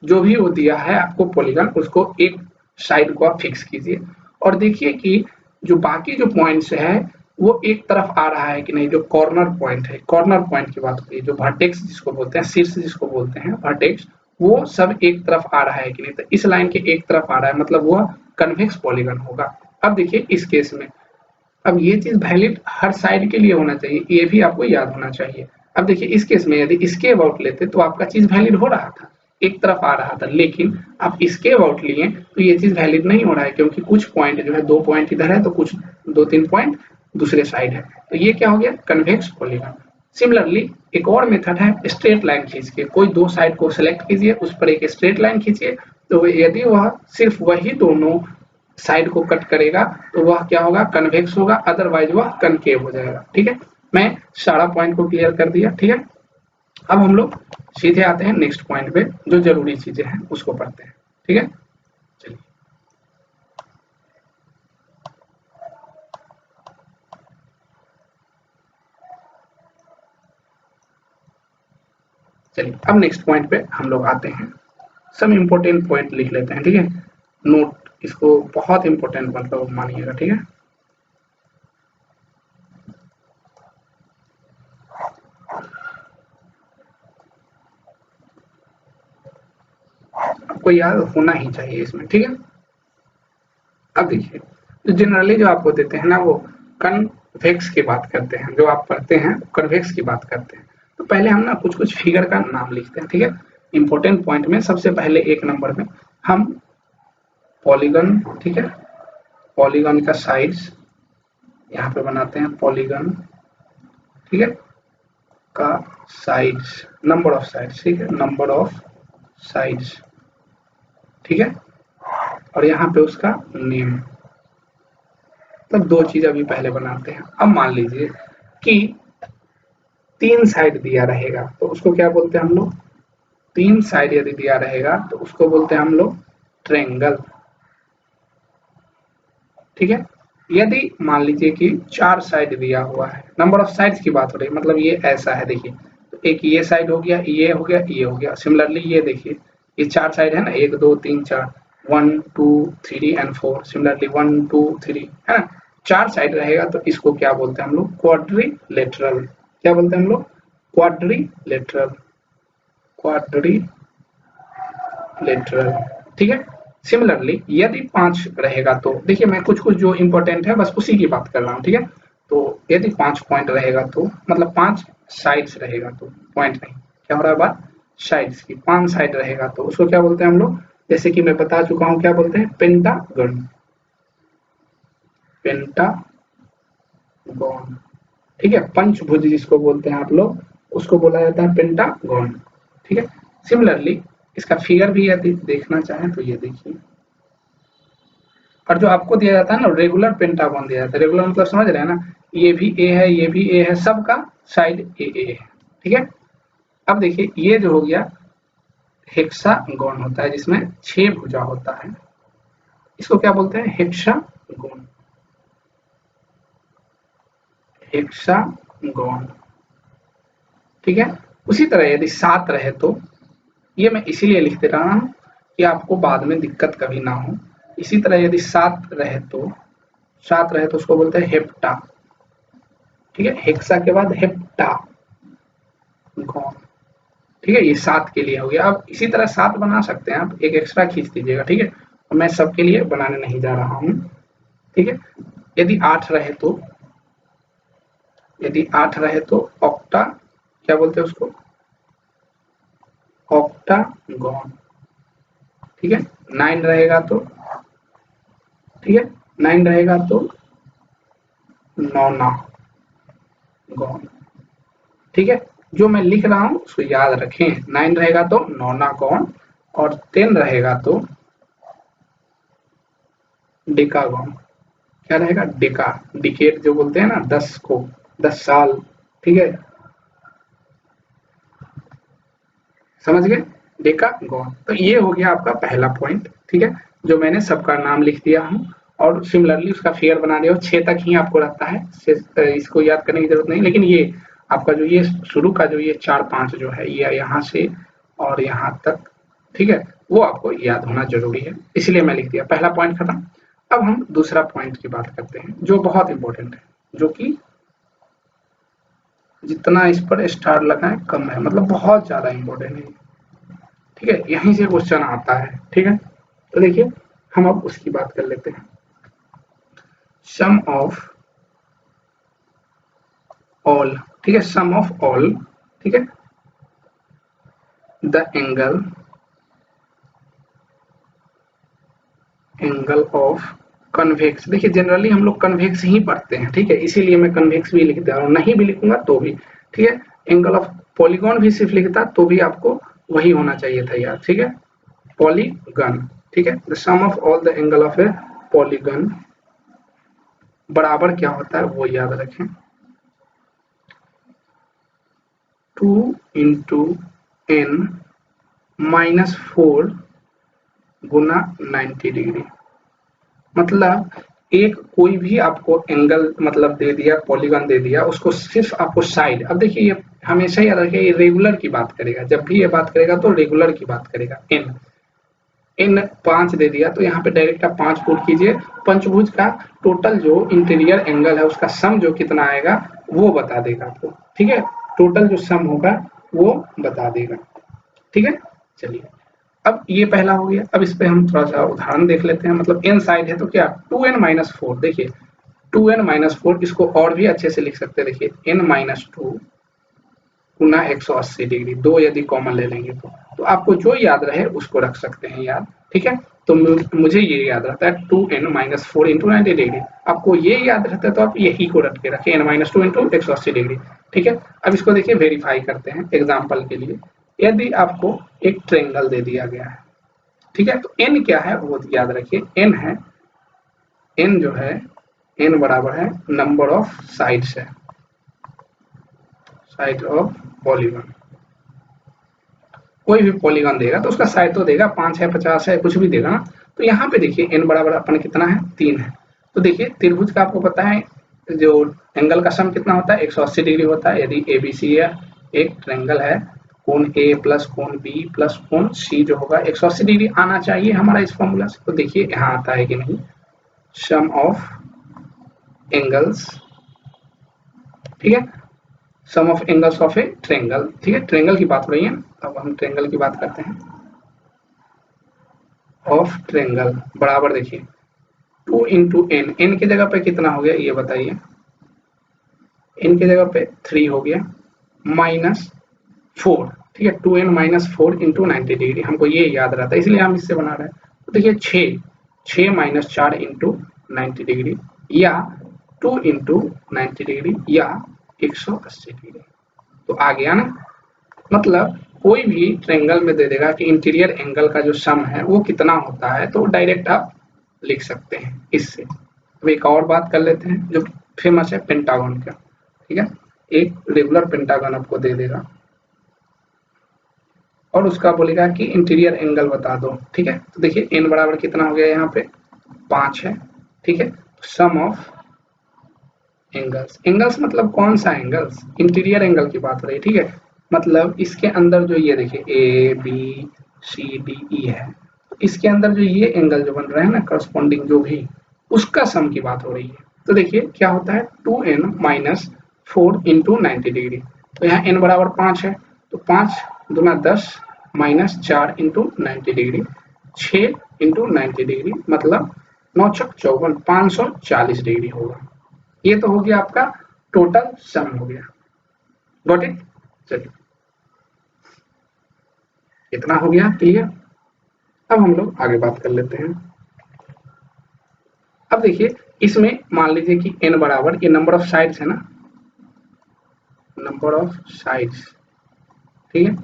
जो भी वो दिया है आपको पॉलीगन, उसको एक साइड को आप फिक्स कीजिए और देखिए कि जो बाकी जो पॉइंट्स है वो एक तरफ आ रहा है कि नहीं। जो कॉर्नर पॉइंट है, कॉर्नर पॉइंट की बात होती है, जो वर्टेक्स जिसको बोलते हैं, शीर्ष जिसको बोलते हैं वर्टेक्स, वो सब एक तरफ आ रहा है कि नहीं। तो इस लाइन के एक तरफ आ रहा है मतलब वह कन्वेक्स पॉलीगन होगा। अब देखिए इस केस में, अब ये चीज वैलिड हर साइड के लिए होना चाहिए, ये भी आपको याद होना चाहिए। अब देखिए इस केस में यदि इसके अबाउट लेते तो आपका चीज वैलिड हो रहा था, एक तरफ आ रहा था, लेकिन आप इसके अबाउट लिए तो ये चीज वैलिड नहीं हो रहा है, क्योंकि कुछ पॉइंट जो है, 2 पॉइंट इधर है तो कुछ 2-3 पॉइंट दूसरे साइड है, तो ये क्या हो गया कन्वेक्स पॉलीगन। सिमिलरली एक और मेथड है स्ट्रेट लाइन खींच के, कोई दो साइड को सिलेक्ट कीजिए, उस पर एक स्ट्रेट लाइन खींचिए, तो यदि वह सिर्फ वही दोनों साइड को कट करेगा तो वह क्या होगा कन्वेक्स होगा, अदरवाइज वह कनकेव हो जाएगा, ठीक है। मैं सारा पॉइंट को क्लियर कर दिया, ठीक है। अब हम लोग सीधे आते हैं नेक्स्ट पॉइंट पे, जो जरूरी चीजें हैं उसको पढ़ते हैं, ठीक है। चलिए चलिए अब नेक्स्ट पॉइंट पे हम लोग आते हैं। सब इंपॉर्टेंट पॉइंट लिख लेते हैं, ठीक है। नोट इसको बहुत इंपॉर्टेंट मतलब मानिएगा, ठीक है। आपको याद होना ही चाहिए इसमें, ठीक है। अब देखिए तो जनरली जो आपको देते हैं ना वो कन्वेक्स की बात करते हैं, जो आप पढ़ते हैं कन्वेक्स की बात करते हैं। तो पहले हम ना कुछ कुछ फिगर का नाम लिखते हैं, ठीक है। इंपॉर्टेंट पॉइंट में सबसे पहले 1 नंबर में हम पॉलीगन, ठीक है, पॉलीगन का साइड्स यहाँ पे बनाते हैं, पॉलीगन, ठीक है, का साइड्स, नंबर ऑफ साइड्स, ठीक है, नंबर ऑफ साइड्स, ठीक है, और यहाँ पे उसका नेम। तब 2 चीज अभी पहले बनाते हैं। अब मान लीजिए कि 3 साइड दिया रहेगा तो उसको क्या बोलते हैं हम लोग, 3 साइड यदि दिया रहेगा तो उसको बोलते हैं हम लोग ट्रायंगल, ठीक है। यदि मान लीजिए कि 4 साइड दिया हुआ है, नंबर ऑफ साइड्स की बात हो रही है, मतलब ये ऐसा है, देखिए तो एक ये साइड हो गया, ये हो गया, ये हो गया। सिमिलरली ये देखिए ये 4 साइड है ना, 1 2 3 4, 1 2 3 एंड 4, सिमिलरली 1 2 3, है ना। 4 साइड रहेगा तो इसको क्या बोलते हैं हम लोग क्वाड्रिलेटरल। क्या बोलते हैं हम लोग क्वाड्रिलेटरल, क्वाड्रिलेटरल, ठीक है। सिमिलरली यदि 5 रहेगा तो देखिए मैं कुछ कुछ जो इंपॉर्टेंट है बस उसी की बात कर रहा हूँ, ठीक है। तो यदि 5 पॉइंट रहेगा तो मतलब 5 साइड्स रहेगा, तो पॉइंट नहीं, क्या हो रहा है बात साइड्स की, 5 साइड रहेगा तो उसको क्या बोलते हैं हम लोग, जैसे कि मैं बता चुका हूँ, क्या बोलते हैं पेंटागन, पेंटागन, ठीक है। पंचभुज जिसको बोलते हैं आप लोग, उसको बोला जाता है पेंटागन, ठीक है। सिमिलरली इसका फिगर भी यदि देखना चाहें तो ये देखिए, और जो आपको दिया जाता है ना रेगुलर पेंटागन दिया जाता है, रेगुलर मतलब समझ रहे हैं ना, ये भी ए है, ये भी ए है, सबका साइड ए है, ठीक है। अब देखिए ये जो हो गया हेक्सागोन होता है जिसमें 6 भुजा होता है, इसको क्या बोलते हैं हेक्सागोन, हेक्सागोन, ठीक है। उसी तरह यदि 7 रहे तो, ये मैं इसीलिए लिख दे रहा हूँ कि आपको बाद में दिक्कत कभी ना हो। इसी तरह यदि 7 रहे तो, 7 रहे तो उसको बोलते हैं हेप्टा, ठीक है। हेक्सा के बाद हेप्टा गॉन, ठीक है। ये 7 के लिए हो गया। अब इसी तरह 7 बना सकते हैं आप, एक एक्स्ट्रा खींच दीजिएगा, ठीक है। और मैं सबके लिए बनाने नहीं जा रहा हूँ, ठीक है। यदि 8 रहे तो, यदि 8 रहे तो ऑक्टा, क्या बोलते हैं उसको ऑक्टागॉन, ठीक है। 9 रहेगा तो, ठीक है, 9 रहेगा तो नौना गॉन, ठीक है। जो मैं लिख रहा हूँ उसको याद रखें, 9 रहेगा तो नौना गॉन, और 10 रहेगा तो डेकागॉन क्या रहेगा, डेका, डिकेड जो बोलते हैं ना 10 को, 10 साल, ठीक है, समझ गए, डेकागॉन। तो ये हो गया आपका पहला पॉइंट, ठीक है, जो मैंने सबका नाम लिख दिया हूँ और सिमिलरली उसका फिगर बना दिया। 6 तक ही आपको रखता है, इसको याद करने की जरूरत नहीं, लेकिन ये आपका जो ये शुरू का जो ये 4-5 जो है ये यहाँ से और यहाँ तक, ठीक है, वो आपको याद होना जरूरी है, इसलिए मैं लिख दिया। पहला पॉइंट खत्म। अब हम दूसरा पॉइंट की बात करते हैं जो बहुत इंपॉर्टेंट है, जो कि जितना इस पर स्टार लगाएं कम है, मतलब बहुत ज्यादा इंपॉर्टेंट है, ठीक है, यहीं से क्वेश्चन आता है, ठीक है। तो देखिए हम अब उसकी बात कर लेते हैं। सम ऑफ ऑल, ठीक है, सम ऑफ ऑल, ठीक है, द एंगल ऑफ कन्वेक्स। देखिए जनरली हम लोग कन्वेक्स ही पढ़ते हैं, ठीक है, इसीलिए मैं कन्वेक्स भी लिख दे रहा हूँ, नहीं भी लिखूंगा तो भी, ठीक है। एंगल ऑफ पॉलीगॉन भी सिर्फ लिखता तो भी आपको वही होना चाहिए था यार, ठीक है, पॉलीगन, ठीक है। The sum of all the angle of a polygon बराबर क्या होता है वो याद रखें, 2 इंटू n -4 गुना 90 डिग्री। मतलब एक कोई भी आपको एंगल मतलब दे दिया, पॉलीगन दे दिया, उसको सिर्फ आपको साइड, अब देखिए ये हमेशा याद रखिए ये रेगुलर की बात करेगा, जब भी ये बात करेगा तो रेगुलर की बात करेगा। एन 5 दे दिया तो यहाँ पे डायरेक्ट आप 5 पुट कीजिए, पंचभुज का टोटल जो इंटीरियर एंगल है उसका सम जो कितना आएगा वो बता देगा आपको, ठीक है, टोटल जो सम होगा वो बता देगा, ठीक है। चलिए अब ये पहला हो गया। अब इस पे हम थोड़ा सा उदाहरण देख लेते हैं। मतलब एन साइड है तो क्या 2n-4, देखिए 2n-4 इसको और भी अच्छे से लिख सकते हैं, देखिए n-2 गुना 180 डिग्री, दो यदि कॉमन ले लेंगे तो आपको जो याद रहे उसको रख सकते हैं याद, ठीक है। तो मुझे ये याद रहता है 2n-4 इंटू 90 डिग्री, आपको ये याद रहता है तो आप यही को रख के रखें n-2 इंटू 180 डिग्री, ठीक है। अब इसको देखिए वेरीफाई करते हैं एग्जाम्पल के लिए। यदि आपको एक ट्रेंगल दे दिया गया है, ठीक है, तो n क्या है वो याद रखिए, n है, n जो है n बराबर है नंबर ऑफ साइड्स है, साइड ऑफ पॉलीगन। कोई भी पॉलीगन देगा तो उसका साइड तो देगा, 5 है 50 है कुछ भी देगा ना। तो यहाँ पे देखिए n बराबर अपन कितना है 3 है। तो देखिए त्रिभुज का आपको पता है जो एंगल का सम कितना होता है 180 डिग्री होता है। यदि ABC है एक ट्रायंगल है, कोण A प्लस कोण B प्लस कोण C जो होगा 180 डिग्री आना चाहिए हमारा इस फॉर्मूला से। तो देखिए यहाँ आता है कि नहीं, सम ऑफ एंगल्स, ठीक है, sum of angles of a triangle, ठीक है, ट्रायंगल की बात हो रही है। अब हम ट्रायंगल की बात करते हैं। ऑफ ट्रायंगल बराबर देखिए 2 इंटू एन, एन की जगह पे कितना हो गया ये बताइए, एन की जगह पे 3 हो गया -4, ठीक है, 2n-4 इंटू 90 डिग्री, हमको ये याद रहता है इसलिए हम इससे बना रहे हैं। तो देखिए 6 -4 इंटू 90 डिग्री या 2 इंटू 90 डिग्री या 180 डिग्री। तो आ गया ना, मतलब कोई भी ट्रायंगल में दे देगा कि इंटीरियर एंगल का जो सम है वो कितना होता है, तो डायरेक्ट आप लिख सकते हैं इससे। अब एक और बात कर लेते हैं जो फेमस है पेंटागन का, ठीक है, एक रेगुलर पेंटागन आपको दे देगा और उसका बोलेगा कि इंटीरियर एंगल बता दो, ठीक है। तो देखिए n बराबर कितना हो गया यहाँ पे 5 है, ठीक है। सम ऑफ एंगल्स, एंगल्स मतलब कौन सा एंगल्स, इंटीरियर एंगल की बात हो रही है, ठीक है। मतलब इसके अंदर जो ये देखिए ABCDE है, तो इसके अंदर जो ये एंगल जो बन रहे हैं ना करस्पॉन्डिंग जो भी, उसका सम की बात हो रही है। तो देखिए क्या होता है 2n-4 इंटू 90 डिग्री, तो यहाँ n बराबर 5 है, तो 5 दूना 10 -4 इंटू 90 डिग्री, 6 इंटू 90 डिग्री मतलब 9 छक 54, 540 डिग्री होगा। ये तो हो गया आपका टोटल सम हो गया, गॉट इट। चलिए इतना हो गया क्लियर। अब हम लोग आगे बात कर लेते हैं। अब देखिए इसमें मान लीजिए कि n बराबर, ये नंबर ऑफ साइड्स है ना, नंबर ऑफ साइड्स, ठीक है।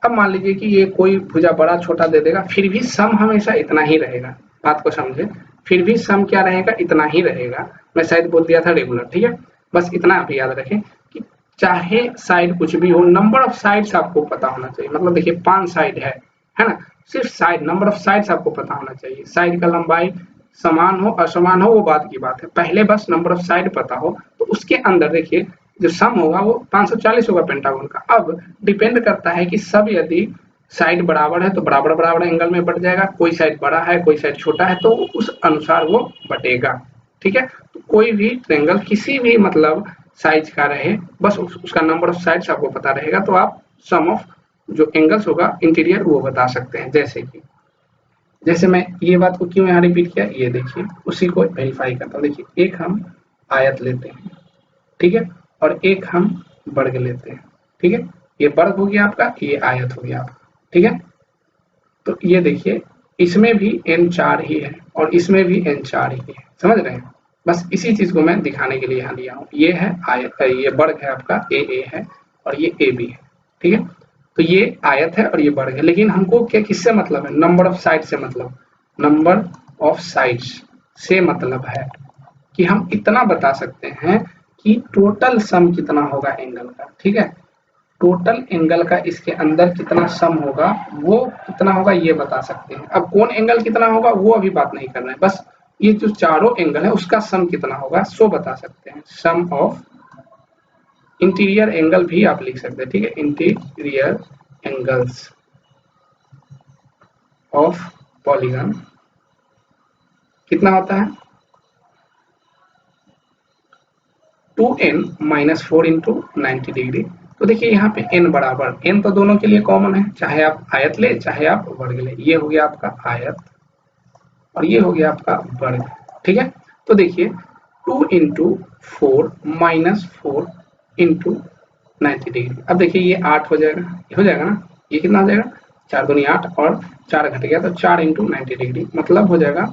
अब मान लीजिए कि ये कोई भुजा बड़ा छोटा दे देगा, फिर भी सम हमेशा इतना ही रहेगा, बात को समझे। फिर भी सम क्या रहेगा, इतना ही रहेगा। मैं शायद बोल दिया था रेगुलर, ठीक है। बस इतना आप याद रखें कि चाहे साइड कुछ भी हो, नंबर ऑफ साइड्स आपको पता होना चाहिए। मतलब देखिए 5 साइड है ना, सिर्फ साइड, नंबर ऑफ साइड्स आपको पता होना चाहिए। साइड का लंबाई समान हो असमान हो वो बात की बात है, पहले बस नंबर ऑफ साइड पता हो। तो उसके अंदर देखिए जो सम होगा वो 540 होगा पेंटागन का। अब डिपेंड करता है कि सब यदि साइड बराबर है तो बराबर बराबर एंगल में बट जाएगा, कोई साइड बड़ा है कोई साइड छोटा है तो उस अनुसार वो बटेगा, ठीक है। तो कोई भी ट्रायंगल किसी भी मतलब साइज का रहे, बस उसका नंबर ऑफ साइड्स आपको पता रहेगा तो आप सम ऑफ जो एंगल्स होगा इंटीरियर वो बता सकते हैं। जैसे मैं ये बात को क्यों यहाँ रिपीट किया, ये देखिए उसी को वेरीफाई करता हूँ। देखिए एक हम आयत लेते हैं, ठीक है, और एक हम वर्ग लेते हैं, ठीक है। ये वर्ग हो गया आपका, ये आयत हो गया आपका, ठीक है। तो ये देखिए इसमें भी n 4 ही है और इसमें भी n 4 ही है, समझ रहे हैं। बस इसी चीज को मैं दिखाने के लिए यहाँ लिया हूँ। ये है आयत, ये वर्ग है आपका, ए है और ये ए बी है, ठीक है। तो ये आयत है और ये वर्ग है, लेकिन हमको क्या किससे मतलब है, नंबर ऑफ साइड से मतलब, नंबर ऑफ साइड्स से मतलब है कि हम इतना बता सकते हैं कि टोटल सम कितना होगा एंगल का, ठीक है। टोटल एंगल का इसके अंदर कितना सम होगा, वो कितना होगा ये बता सकते हैं। अब कौन एंगल कितना होगा वो अभी बात नहीं करना है, बस ये जो चारों एंगल है उसका सम कितना होगा सो बता सकते हैं। सम ऑफ इंटीरियर एंगल भी आप लिख सकते हैं, ठीक है। इंटीरियर एंगल्स ऑफ पॉलीगन कितना होता है, 2n-4 इंटू 90 डिग्री। तो देखिए यहाँ पे n बराबर, n तो दोनों के लिए कॉमन है, चाहे आप आयत ले चाहे आप वर्ग ले। ये हो गया आपका आयत और ये हो गया आपका वर्ग, ठीक है। तो देखिए 2 इंटू 4 माइनस 4 इंटू 90 डिग्री। अब देखिए ये 8 हो जाएगा ना, ये कितना हो जाएगा, 4 दूनी 8 और 4 घट गया तो 4 इंटू 90 डिग्री मतलब हो जाएगा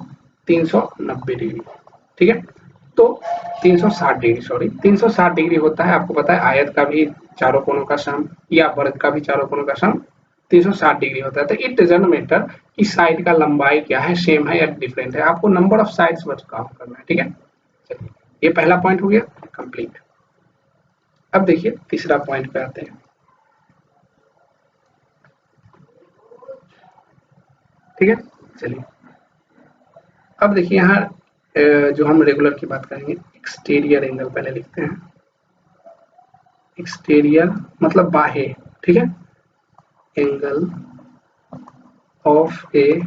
390 डिग्री, ठीक है। तो 360 डिग्री, सॉरी 360 डिग्री होता है, आपको पता है आयत का भी चारों कोनों का सम या वर्ग का भी चारों कोनों का सम 360 डिग्री होता है। तो इट डजंट मैटर कि साइड का लंबाई क्या है, सेम है या डिफरेंट है, आपको नंबर ऑफ साइड्स बस काम करना है, ठीक है। चलिए ये पहला पॉइंट हो गया कंप्लीट। अब देखिए तीसरा पॉइंट पे आते हैं, ठीक है। चलिए अब देखिए यहाँ जो हम रेगुलर की बात करेंगे, एक्सटीरियर एंगल पहले लिखते हैं। एक्सटीरियर मतलब बाह्य, ठीक है, एंगल ऑफ ए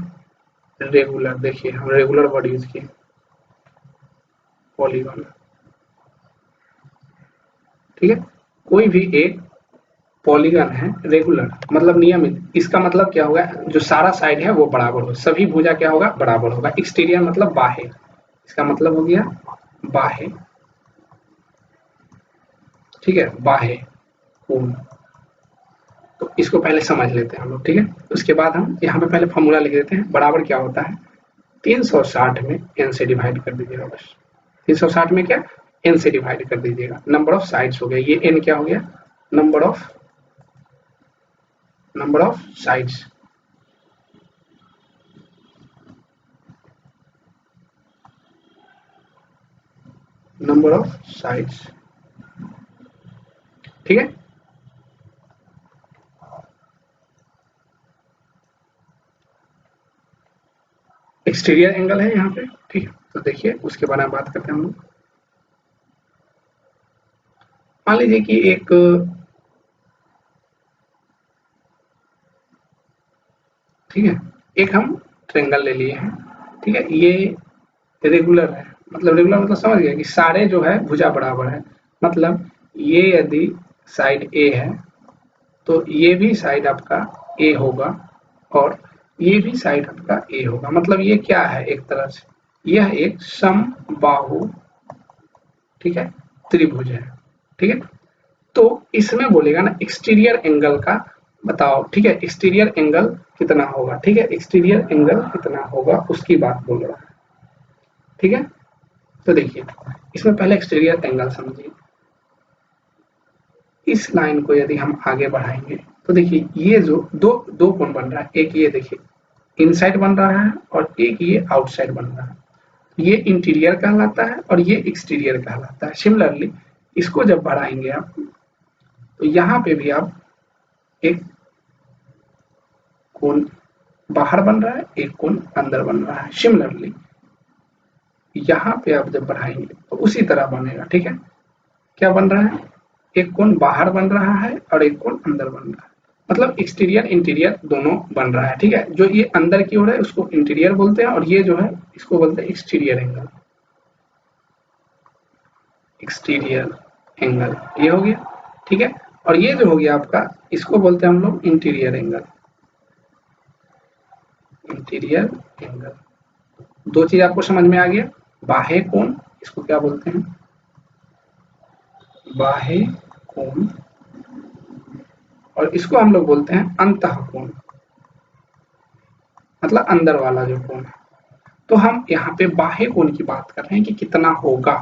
रेगुलर। देखिए हम रेगुलर वर्ड यूज किए, पॉलीगन, ठीक है। कोई भी एक पॉलीगन है रेगुलर मतलब नियमित, इसका मतलब क्या होगा, जो सारा साइड है वो बराबर हो, सभी भुजा क्या होगा बराबर होगा। एक्सटीरियर मतलब बाह्य, इसका मतलब हो गया बाह्य, ठीक है, बाह्य कोण। तो इसको पहले समझ लेते हैं हम लोग, ठीक है। उसके बाद हम यहाँ पे पहले फॉर्मूला लिख देते हैं। बराबर क्या होता है, 360 में n से डिवाइड कर दीजिएगा, बस 360 में क्या n से डिवाइड कर दीजिएगा। नंबर ऑफ साइड्स हो गया, ये n क्या हो गया, number of sides, number of sides, ठीक है। एक्सटीरियर एंगल है यहाँ पे, ठीक है। तो देखिए उसके बारे में बात करते हैं हम लोग। मान लीजिए कि एक ठीक है, एक हम ट्रायंगल ले लिए हैं, ठीक है। ये रेगुलर है, मतलब रेगुलर मतलब समझ गया कि सारे जो है भुजा बराबर है। मतलब ये यदि साइड ए है तो ये भी साइड आपका ए होगा और ये भी साइड आपका ए होगा। मतलब ये क्या है, एक तरह से यह एक समबाहु, ठीक है, त्रिभुज है, ठीक है। तो इसमें बोलेगा ना एक्सटीरियर एंगल का बताओ, ठीक है, एक्सटीरियर एंगल कितना होगा, ठीक है, एक्सटीरियर एंगल कितना होगा उसकी बात बोल रहा है, ठीक है। तो देखिए इसमें पहले एक्सटीरियर एंगल समझिए। इस लाइन को यदि हम आगे बढ़ाएंगे तो देखिए ये जो दो दो कोण बन रहा है, एक ये देखिए इनसाइड बन रहा है और एक ये आउटसाइड बन रहा है। ये इंटीरियर कहलाता है और ये एक्सटीरियर कहलाता है। सिमिलरली इसको जब बढ़ाएंगे आप तो यहाँ पे भी आप एक कोण बाहर बन रहा है, एक कोण अंदर बन रहा है। सिमिलरली यहाँ पे आप जब बढ़ाएंगे तो उसी तरह बनेगा। ठीक है, क्या बन रहा है, एक कोण बाहर बन रहा है और एक कोण अंदर बन रहा है, मतलब एक्सटीरियर इंटीरियर दोनों बन रहा है। ठीक है, जो ये अंदर की ओर है उसको इंटीरियर बोलते हैं और ये जो है इसको बोलते हैं एक्सटीरियर एंगल। एक्सटीरियर एंगल ये हो गया। ठीक है, और ये जो हो गया आपका इसको बोलते हैं हम लोग इंटीरियर एंगल। इंटीरियर एंगल, दो चीज आपको समझ में आ गया। बाह्य कोण इसको क्या बोलते हैं, बाह्य कोण, और इसको हम लोग बोलते हैं अंतः कोण, मतलब अंदर वाला जो कोण है। तो हम यहाँ पे बाह्य कोण की बात कर रहे हैं कि कितना होगा,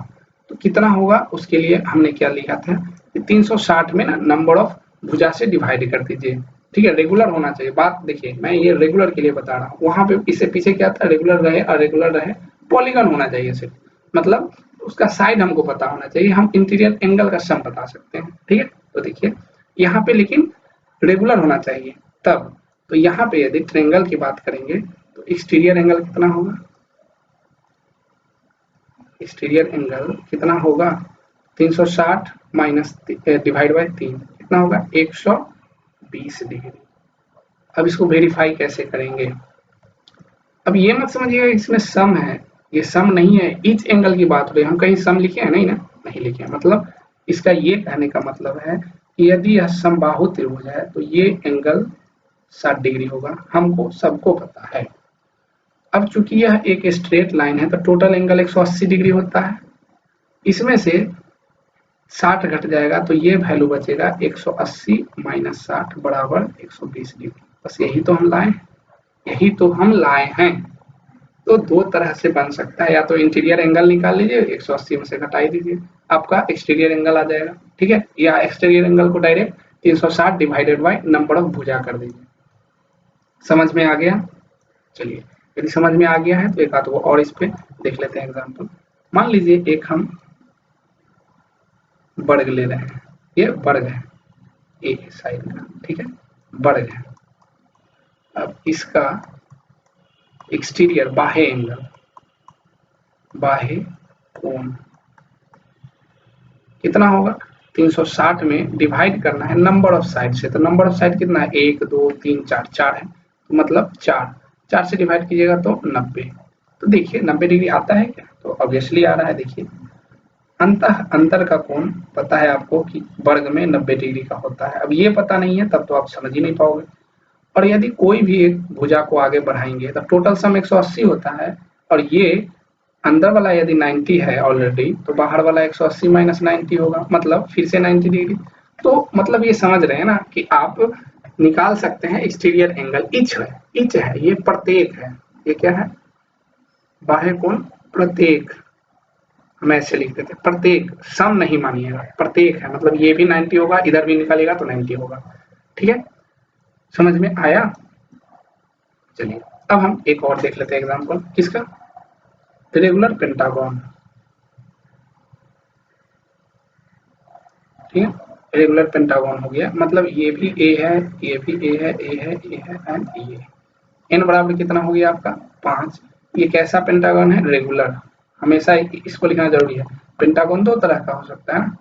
तो कितना होगा उसके लिए हमने क्या लिखा था कि 360 में ना नंबर ऑफ भुजा से डिवाइड कर दीजिए। ठीक है, रेगुलर होना चाहिए। बात देखिए, मैं ये रेगुलर के लिए बता रहा हूँ, वहां पे इससे पीछे क्या था, रेगुलर रहे अरेगुलर रहे, पॉलीगन होना चाहिए सिर्फ, मतलब उसका साइड हमको पता होना चाहिए, हम इंटीरियर एंगल का सम बता सकते हैं। ठीक है, तो देखिए यहाँ पे लेकिन रेगुलर होना चाहिए तब। तो यहाँ पे यदि ट्रायंगल की बात करेंगे तो एक्सटीरियर एंगल कितना होगा, एक्सटीरियर एंगल कितना होगा, 360 माइनस डिवाइड बाय 3 कितना होगा, 120 डिग्री। अब इसको वेरीफाई कैसे करेंगे, अब ये मत समझिएगा इसमें सम है, ये सम नहीं है, ईच एंगल की बात हो रही है। हम कहीं सम लिखे हैं नहीं ना, नहीं लिखे हैं। मतलब इसका ये कहने का मतलब है कि यदि यह समबाहु त्रिभुज है तो ये एंगल 60 डिग्री होगा, हमको सबको पता है। अब चूंकि यह एक स्ट्रेट लाइन है तो टोटल एंगल 180 डिग्री होता है, इसमें से 60 घट जाएगा तो ये वैल्यू बचेगा 180 माइनस 60 बराबर 120 डिग्री। बस यही तो हम लाए, यही तो हम लाए हैं। तो दो तरह से बन सकता है, या तो इंटीरियर एंगल निकाल लीजिए 180 में से घटाई दीजिए, आपका एक्सटीरियर एंगल आ जाएगा। ठीक है, या एक्सटीरियर एंगल को direct 360 divided by number of भुजा कर दीजिए। समझ में आ गया, चलिए यदि समझ में आ गया है तो एक आध वो और इस पे देख लेते हैं एग्जांपल। मान लीजिए एक हम वर्ग ले रहे हैं, ये वर्ग है ए साइड का, ठीक है, वर्ग है। अब इसका एक्सटीरियर बाह्य एंगल, बाह्य कोण कितना होगा, 360 में डिवाइड करना है नंबर ऑफ साइड से। तो नंबर ऑफ साइड कितना है, 1 2 3 4, 4 है, तो मतलब 4 से डिवाइड कीजिएगा तो 90। तो देखिए 90 डिग्री आता है क्या, तो ऑब्वियसली आ रहा है। देखिए अंतर का कोण पता है आपको कि वर्ग में 90 डिग्री का होता है। अब ये पता नहीं है तब तो आप समझ ही नहीं पाओगे। और यदि कोई भी एक भुजा को आगे बढ़ाएंगे तब टोटल सम 180 होता है, और ये अंदर वाला यदि 90 है ऑलरेडी तो बाहर वाला 180 माइनस 90 होगा, मतलब फिर से 90 डिग्री। तो मतलब ये समझ रहे हैं ना कि आप निकाल सकते हैं एक्सटीरियर एंगल, इच है, ये प्रत्येक है, ये क्या है, बाह्य कोण प्रत्येक, हम ऐसे लिख देते हैं प्रत्येक, सम नहीं मानिएगा, प्रत्येक है, मतलब ये भी 90 होगा, इधर भी निकालेगा तो 90 होगा। ठीक है, समझ में आया। चलिए अब हम एक और देख लेते हैं एग्जांपल, किसका, रेगुलर पेंटागन। ठीक है, रेगुलर पेंटागन हो गया, मतलब ये भी ए है, ये भी ए है, ए है, ए है एंड ये। एन बराबर कितना हो गया आपका 5। ये कैसा पेंटागन है, रेगुलर, हमेशा इसको लिखना जरूरी है। पेंटागन दो तरह का हो सकता है ना,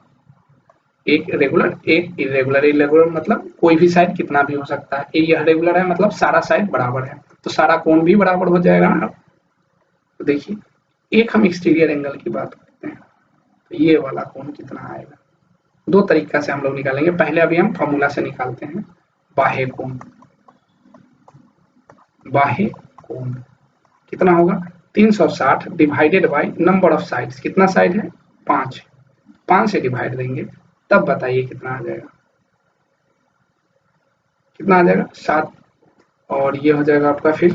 एक रेगुलर एक इरेगुलर। इरेगुलर मतलब कोई भी साइड कितना भी हो सकता है, यह रेगुलर है मतलब सारा साइड बराबर है, तो सारा कोण भी बराबर हो जाएगा ना। तो देखिए एक हम एक्सटीरियर एंगल की बात करते हैं, तो ये वाला कोण कितना आएगा, दो तरीका से हम लोग निकालेंगे। पहले अभी हम फॉर्मूला से निकालते हैं, बाह्य कोण, बाह्य कोण कितना होगा, 360 divided by number of sides, कितना साइड है 5, 5 से डिवाइड देंगे तब बताइए कितना आ जाएगा, कितना आ जाएगा 7, और ये हो जाएगा आपका फिर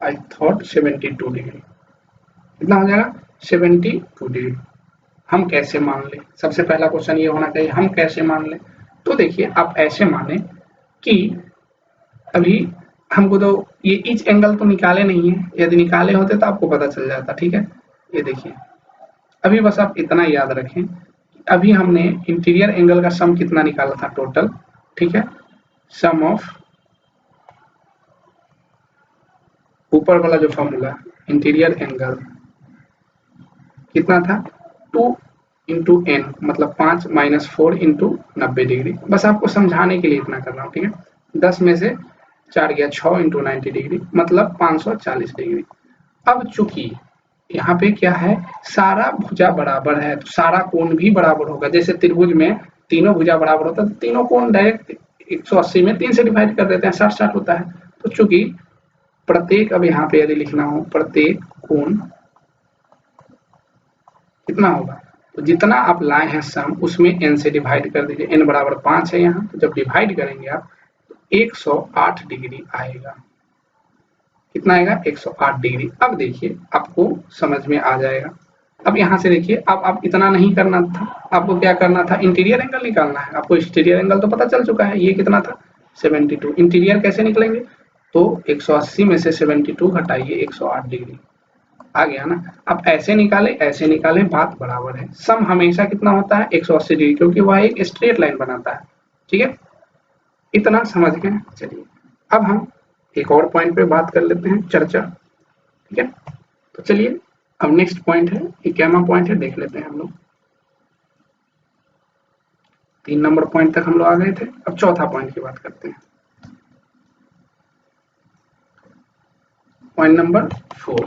आई थॉट 72 डिग्री, कितना हो जाएगा 72 डिग्री। हम कैसे मान लें, सबसे पहला क्वेश्चन ये होना चाहिए हम कैसे मान लें। तो देखिए आप ऐसे माने कि अभी हमको तो ये ईच एंगल तो निकाले नहीं है, यदि निकाले होते तो आपको पता चल जाता। ठीक है, ये देखिए, अभी बस आप इतना याद रखें, अभी हमने इंटीरियर एंगल का सम कितना निकाला था टोटल। ठीक है, सम ऑफ ऊपर वाला जो फॉर्मूला इंटीरियर एंगल कितना था 2 इंटू एन, मतलब 5 माइनस 4 इंटू 90 डिग्री। बस आपको समझाने के लिए इतना कर रहा हूँ। ठीक है, 10 में से 4 गया 6 इंटू 90 डिग्री, मतलब 540 डिग्री। अब चूंकि यहाँ पे क्या है, सारा भुजा बराबर है तो सारा कोण भी बराबर होगा। जैसे त्रिभुज में तीनों भुजा बराबर होता है तो तीनों कोण डायरेक्ट 180 में 3 से डिवाइड कर देते हैं, 60-60 होता है। तो चूंकि प्रत्येक, अब यहाँ पे यदि लिखना हो, प्रत्येक कोण कितना होगा, तो जितना आप लाए हैं सम उसमें n से डिवाइड कर दीजिए। n बराबर 5 है यहाँ, तो जब डिवाइड करेंगे आप तो 108 डिग्री आएगा। कितना आएगा, 108 डिग्री। अब देखिए आपको समझ में आ जाएगा। अब यहाँ से देखिए, अब आप इतना नहीं करना था, आपको क्या करना था, इंटीरियर एंगल निकालना है। आपको एक्सटीरियर एंगल तो पता चल चुका है, ये कितना था 72। इंटीरियर कैसे निकलेंगे, तो 180 में से 72 घटाइए 108 डिग्री, आ गया ना। अब ऐसे निकाले बात बराबर है। सम हमेशा कितना होता है 180 डिग्री, क्योंकि वह एक स्ट्रेट लाइन बनाता है। ठीक है, इतना समझ गए। चलिए अब हम एक और पॉइंट पे बात कर लेते हैं, चर्चा। ठीक है, तो चलिए अब नेक्स्ट पॉइंट है, ये क्या पॉइंट है देख लेते हैं हम लोग। 3 नंबर पॉइंट तक हम लोग आ गए थे, अब चौथा पॉइंट की बात करते हैं। पॉइंट नंबर 4,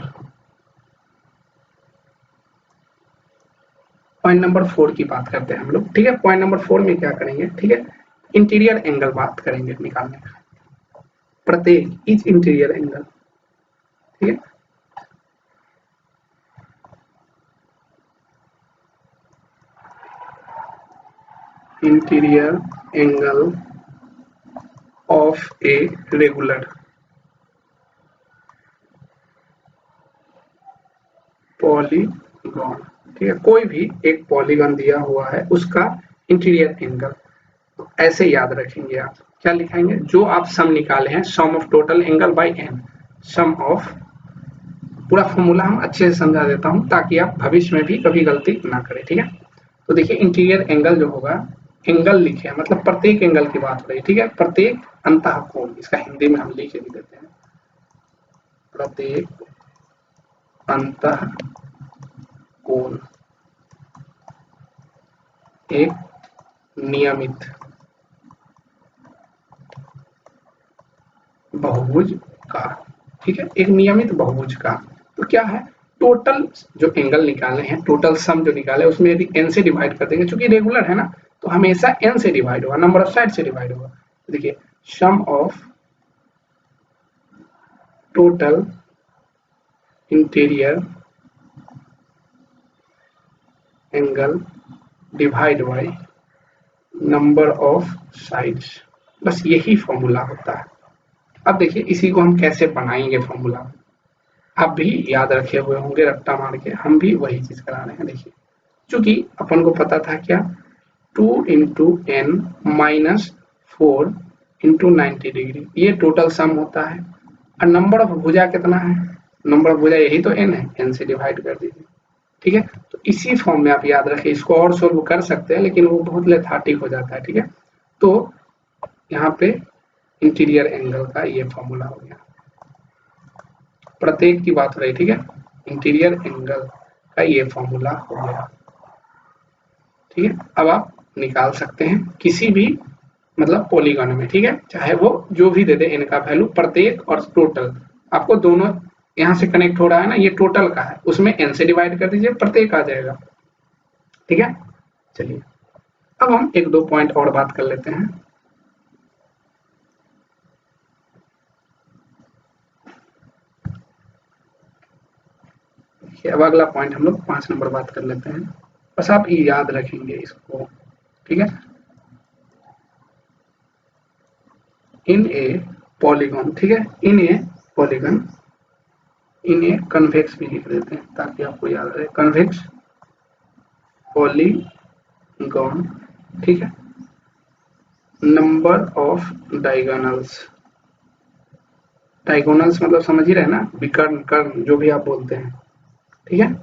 पॉइंट नंबर 4 की बात करते हैं हम लोग। ठीक है, पॉइंट नंबर 4 में क्या करेंगे, ठीक है, इंटीरियर एंगल बात करेंगे निकालने का, प्रत्येक ईच इंटीरियर एंगल। ठीक है, interior angle of a regular polygon. ठीक है, कोई भी एक पॉलीगॉन दिया हुआ है उसका इंटीरियर एंगल, तो ऐसे याद रखेंगे आप। क्या लिखेंगे, जो आप सम निकाले हैं, sum of total angle by N, sum of, पूरा फॉर्मूला हम अच्छे से समझा देता हूं ताकि आप भविष्य में भी कभी गलती ना करें। ठीक है, तो देखिए इंटीरियर एंगल जो होगा, एंगल लिखे हैं मतलब प्रत्येक एंगल की बात हो रही है। ठीक है, प्रत्येक अंतः कोण, इसका हिंदी में हम लिख भी देते हैं, प्रत्येक अंतः कोण एक नियमित बहुभुज का। ठीक है, एक नियमित बहुभुज का, तो क्या है, टोटल जो एंगल निकाले हैं, टोटल सम जो निकाले उसमें यदि n से डिवाइड कर देंगे, चूंकि रेगुलर है ना तो हमेशा n से डिवाइड होगा, नंबर ऑफ साइड से डिवाइड होगा। देखिए sum of total interior angle divide by number of sides, बस यही फॉर्मूला होता है। अब देखिए इसी को हम कैसे बनाएंगे फॉर्मूला, आप भी याद रखे हुए होंगे रट्टा मार के, हम भी वही चीज करा रहे हैं। देखिए चूंकि अपन को पता था क्या, 2 into n minus 4 into 90 degree, ये टोटल सम होता है। और नंबर ऑफ भुजा कितना है, नंबर ऑफ भुजा यही तो एन है, एन से डिवाइड कर दीजिए। ठीक है, तो इसी फॉर्म में आप याद रखें, इसको और सोल्व कर सकते हैं लेकिन वो बहुत लेथार्टिक हो जाता है। ठीक है, तो यहाँ पे इंटीरियर एंगल का ये फॉर्मूला हो गया, प्रत्येक की बात हो रही। ठीक है, इंटीरियर एंगल का ये फॉर्मूला हो गया। ठीक है, अब आप निकाल सकते हैं किसी भी मतलब पॉलीगॉन में। ठीक है, चाहे वो जो भी दे दे इनका वैल्यू, प्रत्येक और टोटल, आपको दोनों यहाँ से कनेक्ट हो रहा है ना, ये टोटल का है, उसमें n से डिवाइड कर दीजिए, प्रत्येक आ जाएगा। ठीक है, चलिए अब हम एक दो पॉइंट और बात कर लेते हैं। अब अगला पॉइंट हम लोग 5 नंबर बात कर लेते हैं, बस आप याद रखेंगे इसको। ठीक है, इन ए पॉलीगॉन, ठीक है, इन ए पॉलीगॉन, इन ए कन्वेक्स भी लिख देते हैं ताकि आपको याद रहे, कन्वेक्स पॉलीगॉन। ठीक है, नंबर ऑफ डायगोनल्स डायगोनल्स मतलब समझ ही रहे ना, विकर्ण कर्ण जो भी आप बोलते हैं, ठीक है।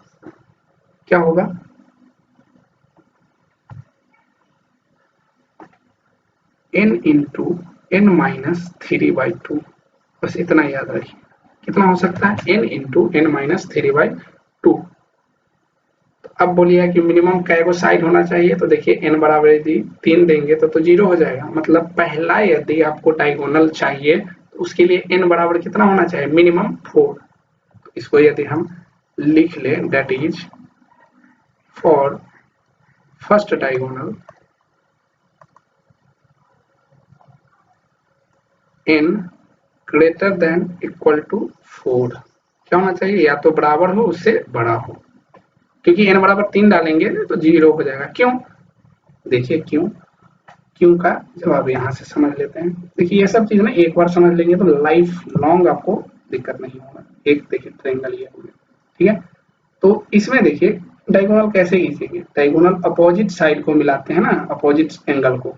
क्या होगा, n इंटू एन माइनस 3/2, बस इतना याद रखिए। कितना हो सकता है, n इंटू एन माइनस 3/2। अब बोलिए कि मिनिमम कैगो साइड होना चाहिए, तो देखिए n बराबर यदि 3 देंगे तो 0 हो जाएगा। मतलब पहला यदि आपको डायगोनल चाहिए तो उसके लिए n बराबर कितना होना चाहिए, मिनिमम 4। तो इसको यदि हम लिख लें, that is for first diagonal n greater than equal to 4, क्या होना चाहिए, या तो बराबर हो उससे बड़ा हो, क्योंकि n बराबर 3 डालेंगे तो 0 हो जाएगा। क्यों, देखिए क्यों, क्यों का जवाब यहाँ से समझ लेते हैं। देखिए ये सब चीज ना एक बार समझ लेंगे तो लाइफ लॉन्ग आपको दिक्कत नहीं होगा। एक देखिए ट्रायंगल ये हो गया, ठीक है। तो इसमें देखिए डायगोनल कैसे खींचेंगे, डायगोनल अपोजिट साइड को मिलाते हैं ना, अपोजिट एंगल को,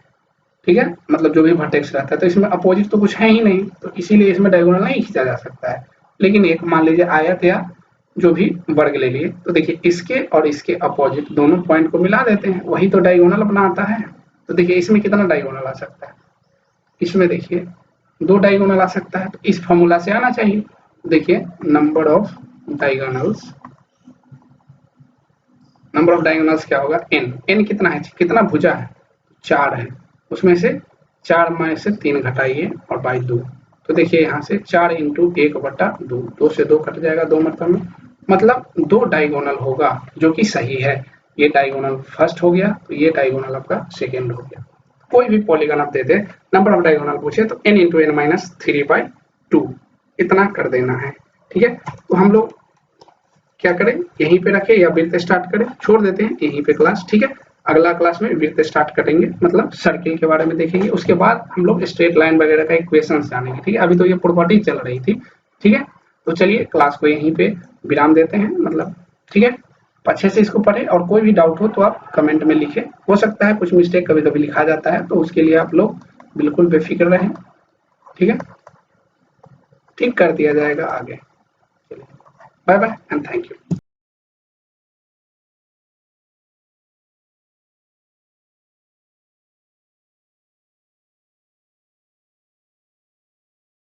ठीक है। मतलब जो भी वर्टेक्स रहता है, तो इसमें अपोजिट तो कुछ है ही नहीं, तो इसीलिए इसमें डायगोनल नहीं खींचा जा सकता है। लेकिन एक मान लीजिए आयत या जो भी वर्ग ले लिए, तो देखिए इसके और इसके अपोजिट दोनों पॉइंट को मिला देते हैं, वही तो डायगोनल बनाता है। तो देखिए इसमें कितना डायगोनल आ सकता है, इसमें देखिए 2 डायगोनल आ सकता है, तो इस फॉर्मूला से आना चाहिए। देखिए number of diagonals, number of diagonals क्या होगा, n कितना है, कितना भुजा है, 4 है, उसमें से 4 में से 3 घटाइए और बाई 2, तो देखिए यहाँ से 4 इंटू 1/2, 2 से 2 कट जाएगा 2 मतलब में, मतलब 2 डायगोनल होगा जो कि सही है। ये डायगोनल फर्स्ट हो गया, तो ये डायगोनल आपका सेकेंड हो गया। कोई भी पॉलीगन आप देते, नंबर ऑफ डायगोनल पूछे तो n इंटू एन माइनस 3/2 इतना कर देना है, ठीक है। तो हम लोग क्या करें, यहीं पे रखें या वृत्त स्टार्ट करें, छोड़ देते हैं यहीं पे क्लास, ठीक है। अगला क्लास में वृत्त स्टार्ट करेंगे, मतलब सर्किल के बारे में देखेंगे, उसके बाद हम लोग स्ट्रेट लाइन वगैरह का इक्वेशन जानेंगे, ठीक है। अभी तो ये प्रॉपर्टी चल रही थी, ठीक है। तो चलिए क्लास को यहीं पे विराम देते हैं, मतलब ठीक है। अच्छे से इसको पढ़े और कोई भी डाउट हो तो आप कमेंट में लिखें, हो सकता है कुछ मिस्टेक कभी कभी लिखा जाता है, तो उसके लिए आप लोग बिल्कुल बेफिक्र रहें, ठीक है, ठीक कर दिया जाएगा आगे। चलिए bye bye and thank you.